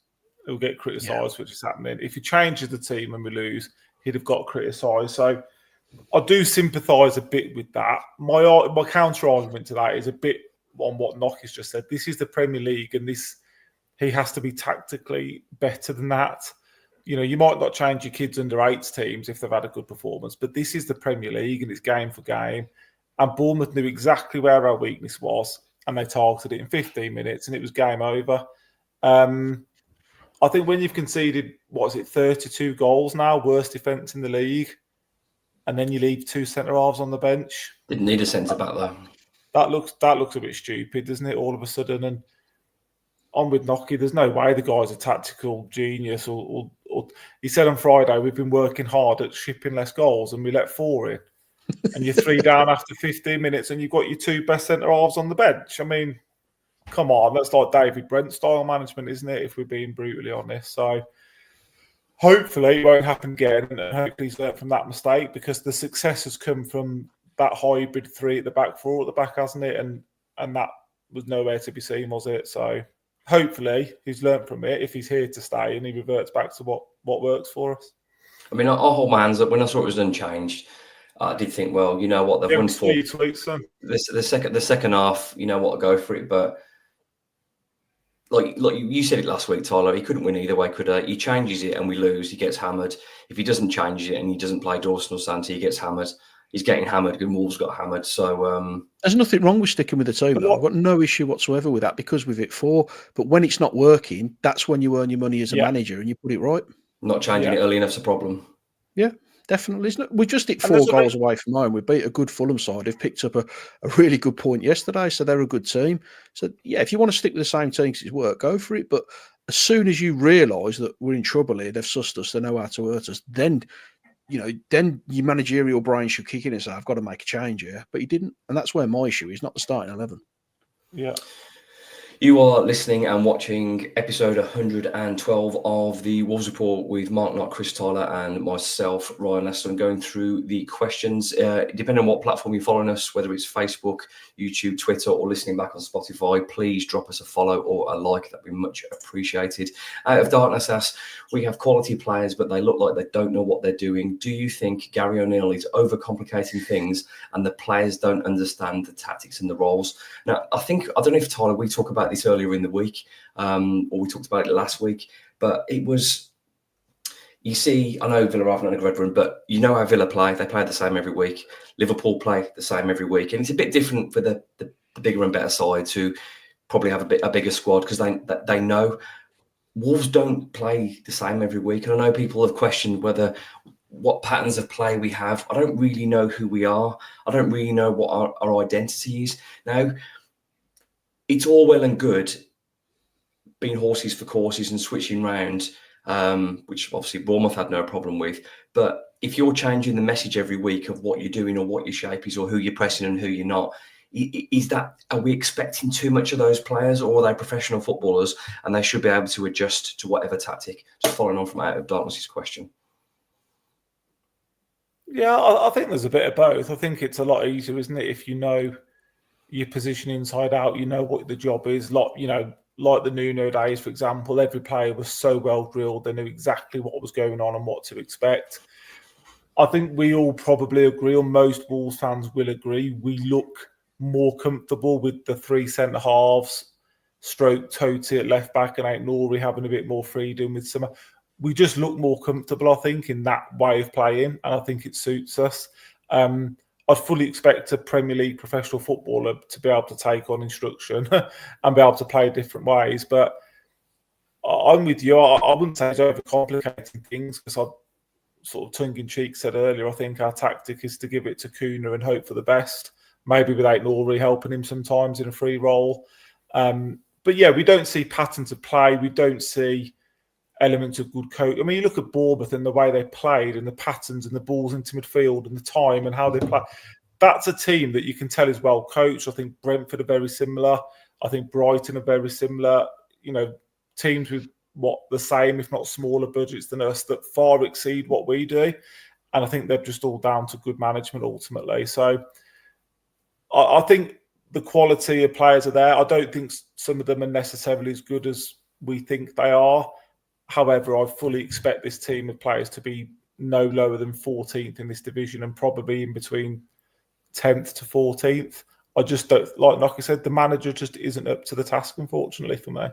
he'll get criticised, which is happening. If he changes the team and we lose, he'd have got criticised. So I do sympathise a bit with that. My counter argument to that is a bit on what Nocky's just said. This is the Premier League, and he has to be tactically better than that. You know, you might not change your kids under 8s teams if they've had a good performance, but this is the Premier League and it's game for game. And Bournemouth knew exactly where our weakness was, and they targeted it in 15 minutes, and it was game over. I think when you've conceded, 32 goals now, worst defence in the league, and then you leave 2 centre-halves on the bench. Didn't need a centre-back, though. That looks a bit stupid, doesn't it, all of a sudden? And on with Nocky, there's no way the guy's a tactical genius. Or he said on Friday, we've been working hard at shipping less goals, and we let 4 in. And you're 3 down after 15 minutes, and you've got your 2 best centre-halves on the bench. I mean, come on, that's like David Brent style management, isn't it? If we're being brutally honest. So hopefully it won't happen again, and hopefully he's learned from that mistake, because the success has come from that hybrid 3 at the back, 4 at the back, hasn't it? And that was nowhere to be seen, was it? So hopefully he's learned from it if he's here to stay, and he reverts back to what works for us. I mean, I'll hold my hands up. When I saw it was unchanged, I did think, well, you know what, they've won 4. The second half, you know what, go for it. But like you said it last week, Tyler, he couldn't win either way, could he? He changes it and we lose. He gets hammered. If he doesn't change it and he doesn't play Dawson or Santi, he gets hammered. He's getting hammered, and Wolves got hammered. So there's nothing wrong with sticking with the team. I've got no issue whatsoever with that, because we've hit 4. But when it's not working, that's when you earn your money as a manager and you put it right. Not changing it early enough's a problem. Yeah, definitely. We just hit 4 goals away from home. We beat a good Fulham side. They've picked up a really good point yesterday, so they're a good team. So, yeah, if you want to stick with the same team because it's work, go for it. But as soon as you realise that we're in trouble here, they've sussed us, they know how to hurt us, then your managerial brain should kick in and say, I've got to make a change here. But he didn't. And that's where my issue is, not the starting 11. Yeah. You are listening and watching episode 112 of the Wolves Report with Mark Knight, Chris Tyler, and myself, Ryan Lester, and going through the questions. Depending on what platform you're following us, whether it's Facebook, YouTube, Twitter, or listening back on Spotify, please drop us a follow or a like. That'd be much appreciated. Out of Darkness asks, we have quality players, but they look like they don't know what they're doing. Do you think Gary O'Neill is overcomplicating things and the players don't understand the tactics and the roles? Now, I don't know if, Tyler, we talk about this earlier in the week, or we talked about it last week, but it was, you see, I know Villa haven't had a great run, but you know how Villa play. They play the same every week. Liverpool play the same every week. And it's a bit different for the bigger and better sides who probably have a bigger squad, because they know. Wolves don't play the same every week. And I know people have questioned what patterns of play we have. I don't really know who we are. I don't really know what our identity is. Now, it's all well and good being horses for courses and switching round, which obviously Bournemouth had no problem with. But if you're changing the message every week of what you're doing or what your shape is or who you're pressing and who you're not, are we expecting too much of those players, or are they professional footballers and they should be able to adjust to whatever tactic? Just following on from Out of Darkness's question. Yeah, I think there's a bit of both. I think it's a lot easier, isn't it, if you know your position inside out, you know what the job is. Like the Nuno days, for example, every player was so well drilled, they knew exactly what was going on and what to expect. I think we all probably agree, or most Wolves fans will agree, we look more comfortable with the 3 centre halves, stroke Totti at left back and Aït-Nouri having a bit more freedom with some. We just look more comfortable, I think, in that way of playing, and I think it suits us. I'd fully expect a Premier League professional footballer to be able to take on instruction and be able to play different ways. But I'm with you. I wouldn't say it's overcomplicating things, because I sort of tongue-in-cheek said earlier, I think our tactic is to give it to Kuna and hope for the best, maybe with Aït-Nouri helping him sometimes in a free role. But yeah, we don't see patterns of play. We don't see elements of good coach. I mean, you look at Bournemouth and the way they played and the patterns and the balls into midfield and the time and how they play. That's a team that you can tell is well coached. I think Brentford are very similar. I think Brighton are very similar. Teams with the same, if not smaller budgets than us, that far exceed what we do. And I think they're just all down to good management ultimately. So I think the quality of players are there. I don't think some of them are necessarily as good as we think they are. However, I fully expect this team of players to be no lower than 14th in this division and probably in between 10th to 14th. I just don't, like I said, the manager just isn't up to the task, unfortunately, for me.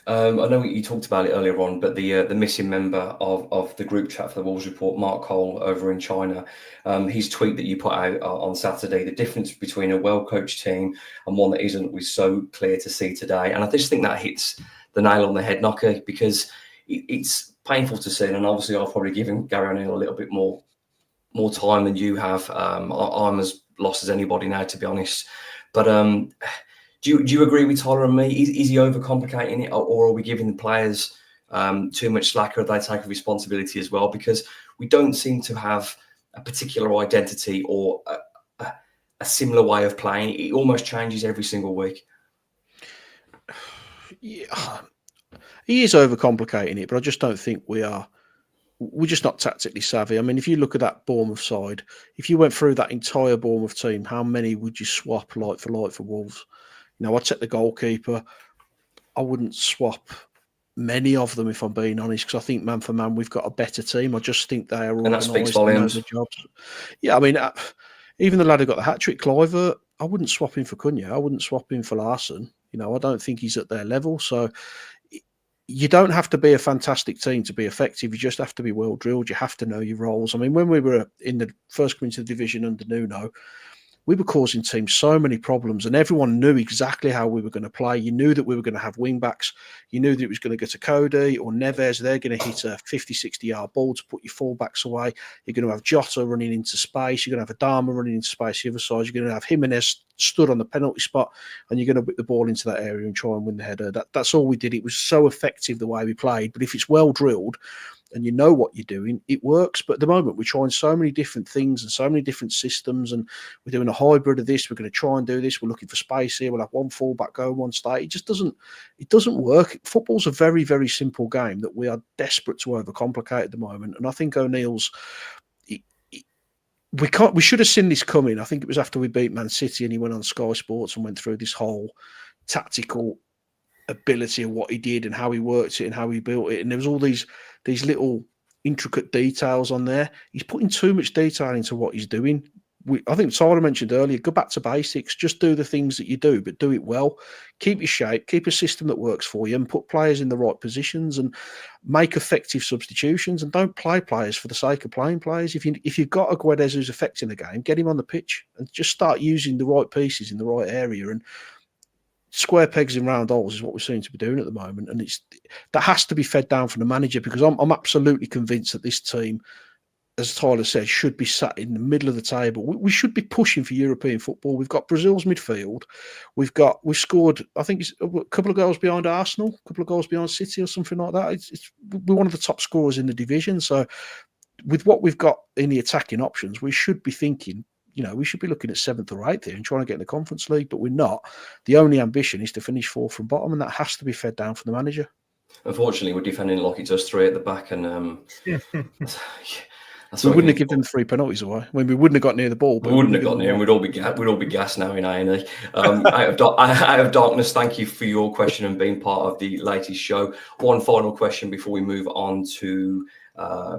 I know you talked about it earlier on, but the missing member of the group chat for the Wolves Report, Mark Cole over in China, his tweet that you put out on Saturday, the difference between a well-coached team and one that isn't was so clear to see today. And I just think that hits the nail on the head, Knocker, because it's painful to see. And obviously I've probably given Gary O'Neill a little bit more time than you have. I'm as lost as anybody now, to be honest. But do you agree with Tyler and me? Is he overcomplicating it, or are we giving the players too much slack, or are they taking responsibility as well? Because we don't seem to have a particular identity or a similar way of playing. It almost changes every single week. Yeah, he is overcomplicating it, but I just don't think we are. We're just not tactically savvy. I mean, if you look at that Bournemouth side, if you went through that entire Bournemouth team, how many would you swap like for Wolves? You know, I'd take the goalkeeper. I wouldn't swap many of them, if I'm being honest, because I think man for man, we've got a better team. I just think they are And that speaks organised and know volumes. the jobs. Yeah, I mean, even the lad who got the hat trick, Cliver, I wouldn't swap him for Cunha. I wouldn't swap him for Larson. You know, I don't think he's at their level. So you don't have to be a fantastic team to be effective. You just have to be well drilled. You have to know your roles. I mean, when we were in the first coming to the division under Nuno, we were causing teams so many problems, and everyone knew exactly how we were going to play. You knew that we were going to have wing backs. You knew that it was going to go to Cody or Neves. They're going to hit a 50, 60-yard ball to put your fullbacks away. You're going to have Jota running into space. You're going to have Adama running into space the other side. You're going to have Jimenez stood on the penalty spot, and you're going to whip the ball into that area and try and win the header. That's all we did. It was so effective the way we played. But if it's well drilled, and you know what you're doing, it works. But at the moment, we're trying so many different things and so many different systems, and we're doing a hybrid of this. We're going to try and do this. We're looking for space here. We'll have one fullback go, one stay. It just doesn't. It doesn't work. Football's a very, very simple game that we are desperate to overcomplicate at the moment. And I think O'Neill's. We should have seen this coming. I think it was after we beat Man City, and he went on Sky Sports and went through this whole tactical ability of what he did and how he worked it and how he built it. And there was all these little intricate details on there. He's putting too much detail into what he's doing. I think Tyler mentioned earlier, go back to basics. Just do the things that you do, but do it well. Keep your shape, keep a system that works for you, and put players in the right positions and make effective substitutions, and don't play players for the sake of playing players. If you've got a Guedes who's affecting the game, get him on the pitch and just start using the right pieces in the right area. And square pegs in round holes is what we seem to be doing at the moment, and that has to be fed down from the manager, because I'm absolutely convinced that this team, as Tyler said, should be sat in the middle of the table. We should be pushing for European football. We've got Brazil's midfield. We've scored, I think it's a couple of goals behind Arsenal, a couple of goals behind City or something like that. We're one of the top scorers in the division. So with what we've got in the attacking options, we should be thinking, you know, we should be looking at 7th or 8th here and trying to get in the Conference League, but we're not. The only ambition is to finish 4th from bottom, and that has to be fed down from the manager. Unfortunately, we're defending like it does 3 at the back, and we wouldn't have given them 3 penalties away. When we wouldn't have got near the ball, but we wouldn't have got near, and we'd all be gassed now in A&E. Out of darkness, thank you for your question and being part of the latest show. One final question before we move on to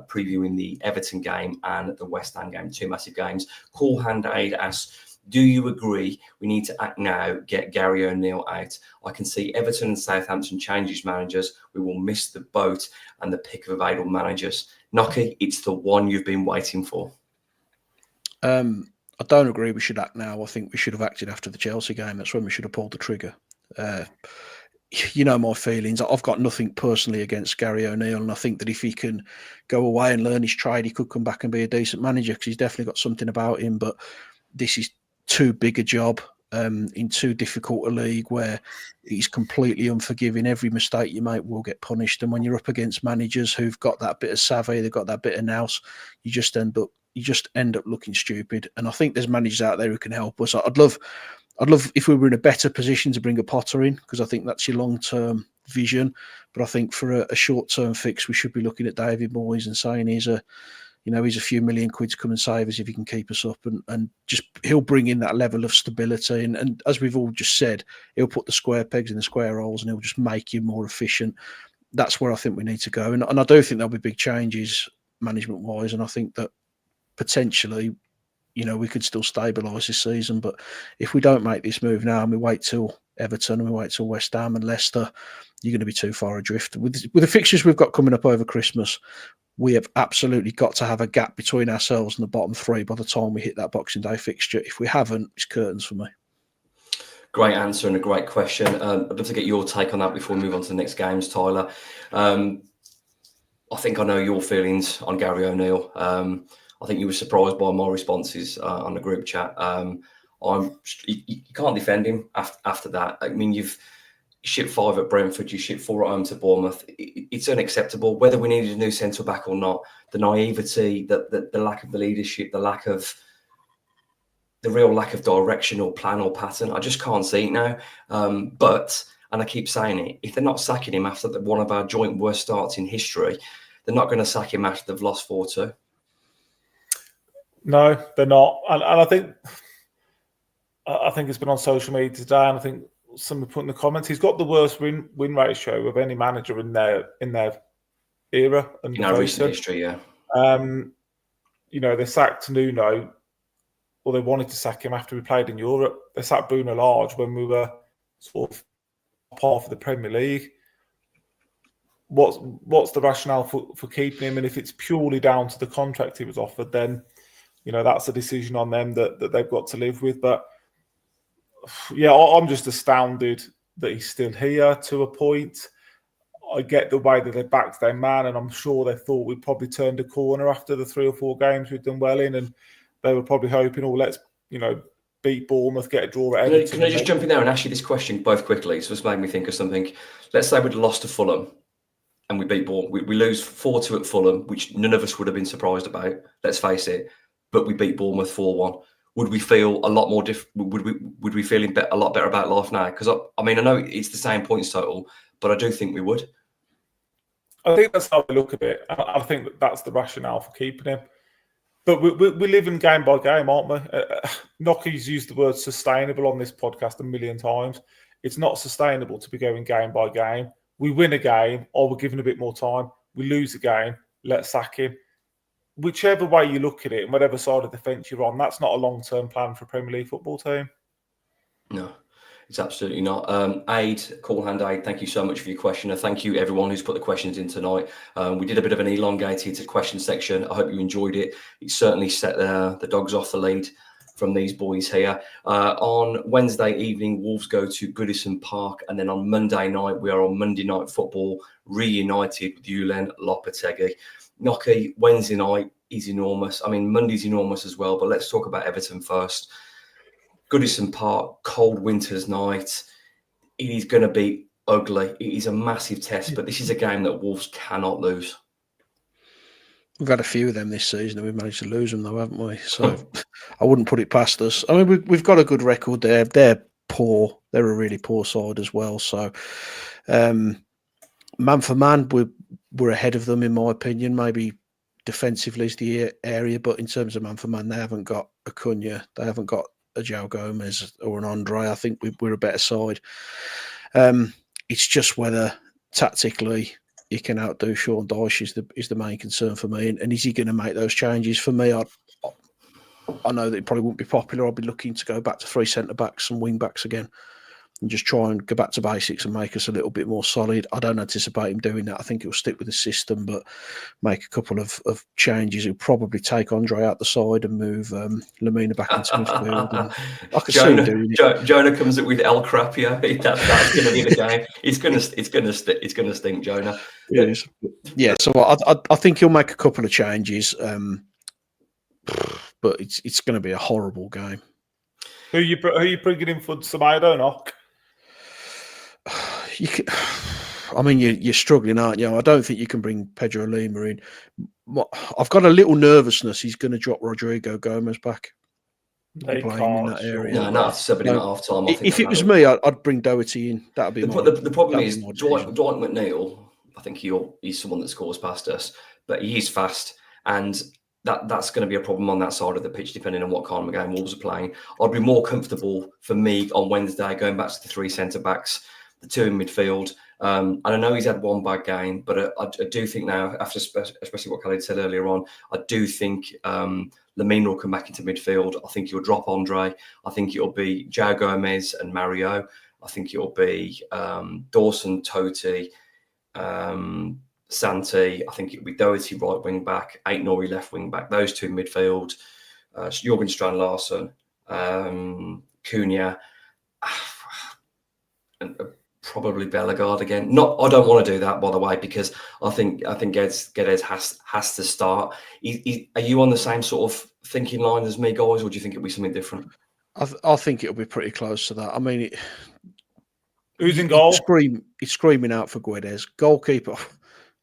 previewing the Everton game and the West Ham game, 2 massive games. Cool Hand Aid asks, do you agree we need to act now, get Gary O'Neill out? I can see Everton and Southampton changes managers. We will miss the boat and the pick of available managers. Nocky, it's the one you've been waiting for. I don't agree we should act now. I think we should have acted after the Chelsea game. That's when we should have pulled the trigger. You know my feelings. I've got nothing personally against Gary O'Neill, and I think that if he can go away and learn his trade, he could come back and be a decent manager, because he's definitely got something about him. But this is too big a job in too difficult a league, where he's completely unforgiving. Every mistake you make will get punished. And when you're up against managers who've got that bit of savvy, they've got that bit of nous, you just end up looking stupid. And I think there's managers out there who can help us. I'd love if we were in a better position to bring a Potter in, because I think that's your long-term vision. But I think for a short-term fix, we should be looking at David Moyes and saying he's a few million quid to come and save us if he can keep us up, and just he'll bring in that level of stability. And as we've all just said, he'll put the square pegs in the square holes, and he'll just make you more efficient. That's where I think we need to go. And I do think there'll be big changes management-wise, and I think that potentially, you know, we could still stabilise this season. But if we don't make this move now and we wait till Everton and we wait till West Ham and Leicester, you're going to be too far adrift. With the fixtures we've got coming up over Christmas, we have absolutely got to have a gap between ourselves and the bottom 3 by the time we hit that Boxing Day fixture. If we haven't, it's curtains for me. Great answer and a great question. I'd love to get your take on that before we move on to the next games, Tyler. I think I know your feelings on Gary O'Neill. I think you were surprised by my responses on the group chat. You can't defend him after that. I mean, you've shipped 5 at Brentford, you shipped 4 at home to Bournemouth. It's unacceptable. Whether we needed a new centre back or not, the naivety, the lack of the leadership, the real lack of direction or plan or pattern, I just can't see it now. But and I keep saying it, if they're not sacking him after one of our joint worst starts in history, they're not going to sack him after they've lost 4-2. No, they're not. And I think it's been on social media today, and I think somebody put in the comments, he's got the worst win ratio of any manager in their era. In our recent history, yeah. They sacked Nuno, or they wanted to sack him after we played in Europe. They sacked Bruno Lage when we were sort of part of the Premier League. What's the rationale for keeping him? And if it's purely down to the contract he was offered, then that's a decision on them that they've got to live with. But yeah, I'm just astounded that he's still here to a point. I get the way that they backed their man, and I'm sure they thought we'd probably turned a corner after the 3 or 4 games we've done well in, and they were probably hoping, let's beat Bournemouth, get a draw at Everton. Can I just jump in there and ask you this question both quickly? So it's made me think of something. Let's say we'd lost to Fulham and we beat Bournemouth. We lose 4-2 at Fulham, which none of us would have been surprised about, let's face it, but we beat Bournemouth 4-1. Would we feel a lot more would we feel a lot better about life now? Because I know it's the same points total, but I do think we would. I think that's how I look at it. I think that's the rationale for keeping him. But we live in game by game, aren't we? Noki's used the word sustainable on this podcast a million times. It's not sustainable to be going game by game. We win a game, or we're given a bit more time. We lose a game, let's sack him. Whichever way you look at it, and whatever side of the fence you're on, that's not a long-term plan for a Premier League football team. No, it's absolutely not. Call hand Aid, thank you so much for your question. Thank you everyone who's put the questions in tonight. We did a bit of an elongated question section. I hope you enjoyed it. It certainly set the dogs off the lead from these boys here. On Wednesday evening, Wolves go to Goodison Park, and then on Monday night, we are on Monday Night Football, reunited with Julen Lopetegui. Noki, Wednesday night is enormous. Monday's enormous as well, but let's talk about Everton first. Goodison Park, cold winter's night. It is going to be ugly. It is a massive test, but this is a game that Wolves cannot lose. We've had a few of them this season, and we've managed to lose them, though, haven't we? So I wouldn't put it past us. We've got a good record there. They're poor. They're a really poor side as well. So, man for man, we're ahead of them, in my opinion. Maybe defensively is the area, but in terms of man for man, they haven't got a Cunha. They haven't got a João Gomez or an Andre. I think we're a better side. It's just whether tactically he can outdo Sean Dyche is the main concern for me. And is he going to make those changes? For me, I know that it probably won't be popular. I'll be looking to go back to 3 centre-backs and wing-backs again and just try and go back to basics and make us a little bit more solid. I don't anticipate him doing that. I think he'll stick with the system, but make a couple of changes. He'll probably take Andre out the side and move Lamina back into midfield. And I could see him doing it. Jonah comes up with El Crapio. That's going to be the game. It's going to stink, Jonah. Yeah. So I think he'll make a couple of changes, but it's going to be a horrible game. Who are you bringing in for Semedo, Knock? You're struggling, aren't you? I don't think you can bring Pedro Lima in. I've got a little nervousness he's going to drop Rodrigo Gomez back. They play him in that area. No, not 7 at half time. If it was me, I'd bring Doherty in. That'd be the problem is Dwight McNeil. I think he's someone that scores past us, but he is fast, and that's going to be a problem on that side of the pitch, depending on what kind of game Wolves are playing. I'd be more comfortable for me on Wednesday going back to the 3 centre backs, the 2 in midfield. And I know he's had one bad game, but I do think now, after especially what Khalid said earlier on, I do think Lamina will come back into midfield. I think he'll drop Andre. I think it'll be João Gomez and Mario. I think it'll be Dawson, Totti, Santi. I think it'll be Doherty right wing back, Aït-Nouri left wing back. Those 2 midfield. Jürgen Strand-Larsen, Cunha, and probably Bellegarde again. I don't want to do that, by the way, because I think Guedes has to start. Are you on the same sort of thinking line as me, guys, or do you think it'll be something different? I think it'll be pretty close to that. Who's in goal? He's screaming out for Guedes. Goalkeeper.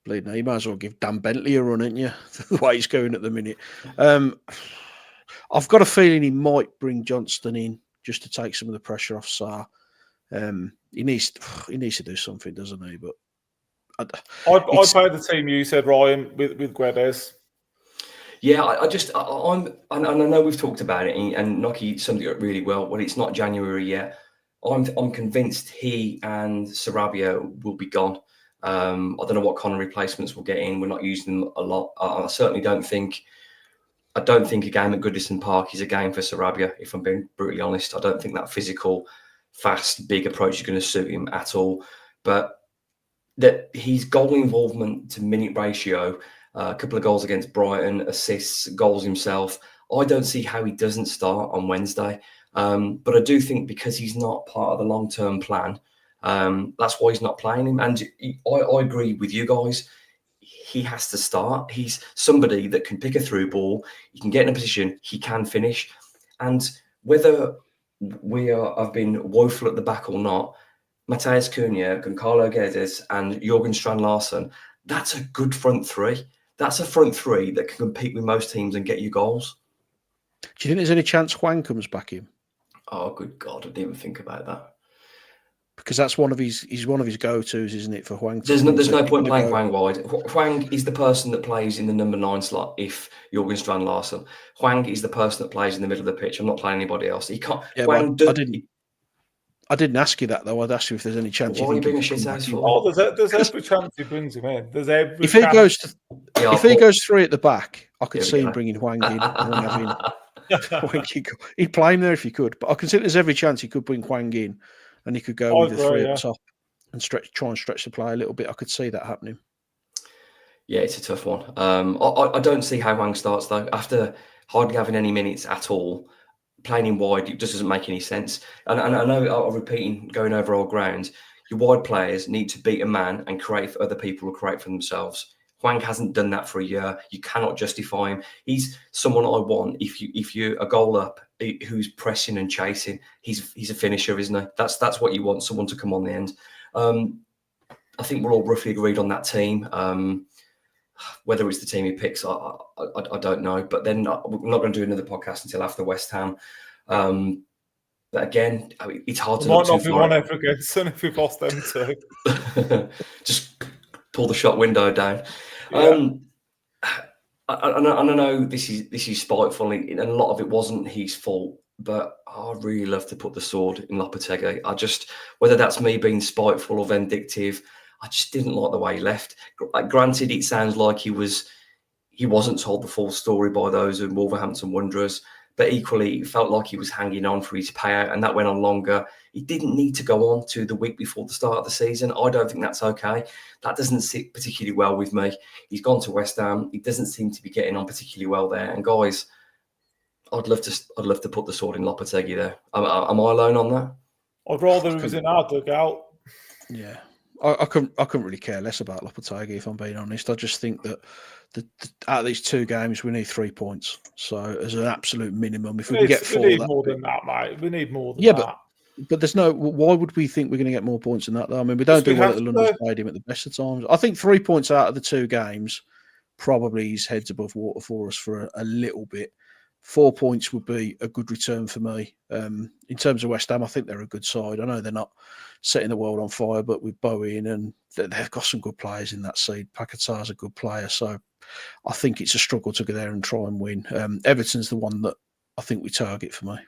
Bleeding, you might as well give Dan Bentley a run, ain't you? The way he's going at the minute. I've got a feeling he might bring Johnston in just to take some of the pressure off Sarr. He needs to do something, doesn't he? But I played the team you said, Ryan, with Guedes. Yeah, I know we've talked about it, and Noki summed it up really well. Well, it's not January yet. I'm convinced he and Sarabia will be gone. I don't know what kind of replacements we'll get in. We're not using them a lot. I certainly don't think. I don't think a game at Goodison Park is a game for Sarabia. If I'm being brutally honest, I don't think that physical, fast, big approach is going to suit him at all. But that his goal involvement to minute ratio, a couple of goals against Brighton, assists, goals himself. I don't see how he doesn't start on Wednesday. But I do think because he's not part of the long-term plan, that's why he's not playing him. And I agree with you guys. He has to start. He's somebody that can pick a through ball. He can get in a position. He can finish. And whether have been woeful at the back or not, Matheus Cunha, Gonçalo Guedes, and Jurgen Strand-Larsen, that's a good front three. That's a front three that can compete with most teams and get you goals. Do you think there's any chance Hwang comes back in? Oh, good God, I didn't even think about that. Because that's one of his go-tos, isn't it, for Hwang? There's no point playing Hwang wide. Hwang is the person that plays in the number 9 slot if Jurgen Strand-Larsen. Hwang is the person that plays in the middle of the pitch. I'm not playing anybody else. He can't. Yeah, I didn't ask you that though. I'd ask you if there's any chance. Why are you being a shit ass for? Oh, there's every chance he brings him in. There's every. If he goes 3 at the back, I could see him bringing Hwang in and having he'd play him there if he could. But I can see there's every chance he could bring Hwang in, and he could go with the 3 at the top and try and stretch the play a little bit. I could see that happening. Yeah, it's a tough one. I don't see how Hwang starts though. After hardly having any minutes at all, playing him wide, it just doesn't make any sense. And I know I'm repeating, going over old ground, your wide players need to beat a man and create for other people or create for themselves. Hwang hasn't done that for a year. You cannot justify him. He's someone I want if you're a goal up who's pressing and chasing. He's a finisher, isn't he? That's what you want, someone to come on the end. I think we're all roughly agreed on that team. Whether it's the team he picks, I don't know. But then we're not going to do another podcast until after West Ham. But again, it's hard to. Might not be one ever against them if we've lost them too. Just pull the shot window down. Yeah. I know this is spiteful, and a lot of it wasn't his fault. But I really love to put the sword in Lopetegui. Whether that's me being spiteful or vindictive, I just didn't like the way he left. Granted, it sounds like he wasn't told the full story by those in Wolverhampton Wanderers, but equally, it felt like he was hanging on for his payout, and that went on longer. He didn't need to go on to the week before the start of the season. I don't think that's okay. That doesn't sit particularly well with me. He's gone to West Ham. He doesn't seem to be getting on particularly well there. And guys, I'd love to put the sword in Lopetegui there. Am I alone on that? I'd rather he was in our dugout. Yeah. I couldn't really care less about Lopetegui, if I'm being honest. I just think that out of these 2 games, we need 3 points. So as an absolute minimum, if we can get 4, we need more than that, mate. We need more than that. But there's no. Why would we think we're going to get more points than that? Though I mean, we don't do well at the London Stadium at the best of times. I think 3 points out of the 2 games probably is heads above water for us for a little bit. 4 points would be a good return for me. In terms of West Ham, I think they're a good side. I know they're not setting the world on fire, but with Bowie in, and they've got some good players in that seed. Paquetá's a good player, so I think it's a struggle to go there and try and win. Everton's the one that I think we target for me.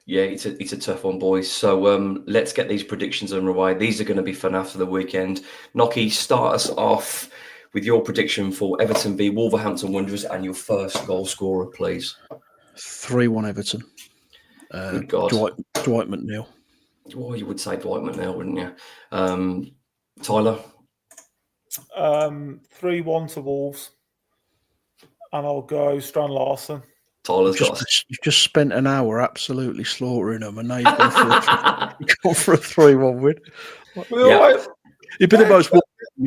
Yeah, it's a tough one, boys. So let's get these predictions underway. These are going to be fun after the weekend. Noki, start us off with your prediction for Everton v Wolverhampton Wanderers and your first goal scorer, please. 3-1 Everton. Good God. Dwight McNeil. Oh, you would say Dwight McNeil, wouldn't you? Tyler? 3-1 to Wolves. And I'll go Strand-Larsen. You've just spent an hour absolutely slaughtering them, and now you've gone for a 3-1 win. Yeah. It'd be the most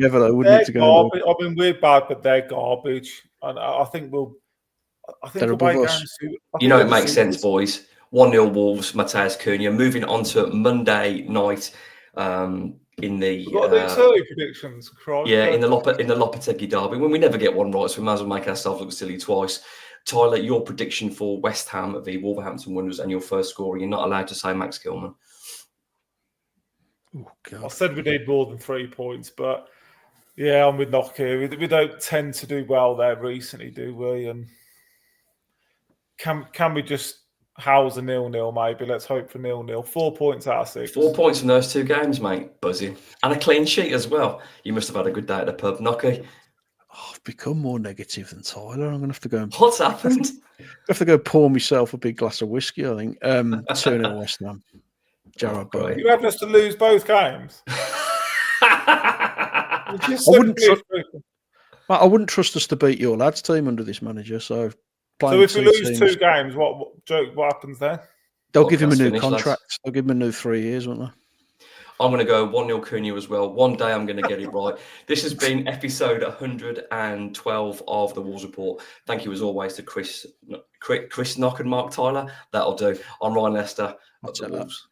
ever, though, wouldn't it? To go I mean, we're bad, but they're garbage, and I think they're above us. It makes sense, boys. 1-0 Wolves. Matheus Cunha moving on to Monday night. In the we've got these early predictions, Christ. Yeah, in the Lopetegui derby. When we never get one right, so we might as well make ourselves look silly twice. Tyler, your prediction for West Ham v Wolverhampton Wanderers and your first scorer. You're not allowed to say Max Gilman. Oh, I God. said we need more than 3 points, but yeah, I'm with Knock here. We don't tend to do well there recently, do we? And can we just house a 0-0 maybe? Let's hope for 0-0. 4 points out of 6. 4 points from those 2 games, mate. Buzzing. And a clean sheet as well. You must have had a good day at the pub, Knocky. Oh, I've become more negative than Tyler. I'm going to have to go and What's happened? have to go pour myself a big glass of whiskey, I think. 2-0 West Ham. Jarrod Bowen. You having us to lose both games? I wouldn't trust us to beat your lads' team under this manager. So if we lose 2 games, what happens then? They'll give him a new contract. Lads. They'll give him a new 3 years, won't they? I'm going to go 1-0 Cunha as well. One day I'm going to get it right. This has been episode 112 of the Wolves Report. Thank you as always to Chris Knock and Mark Tyler. That'll do. I'm Ryan Lester at the Wolves.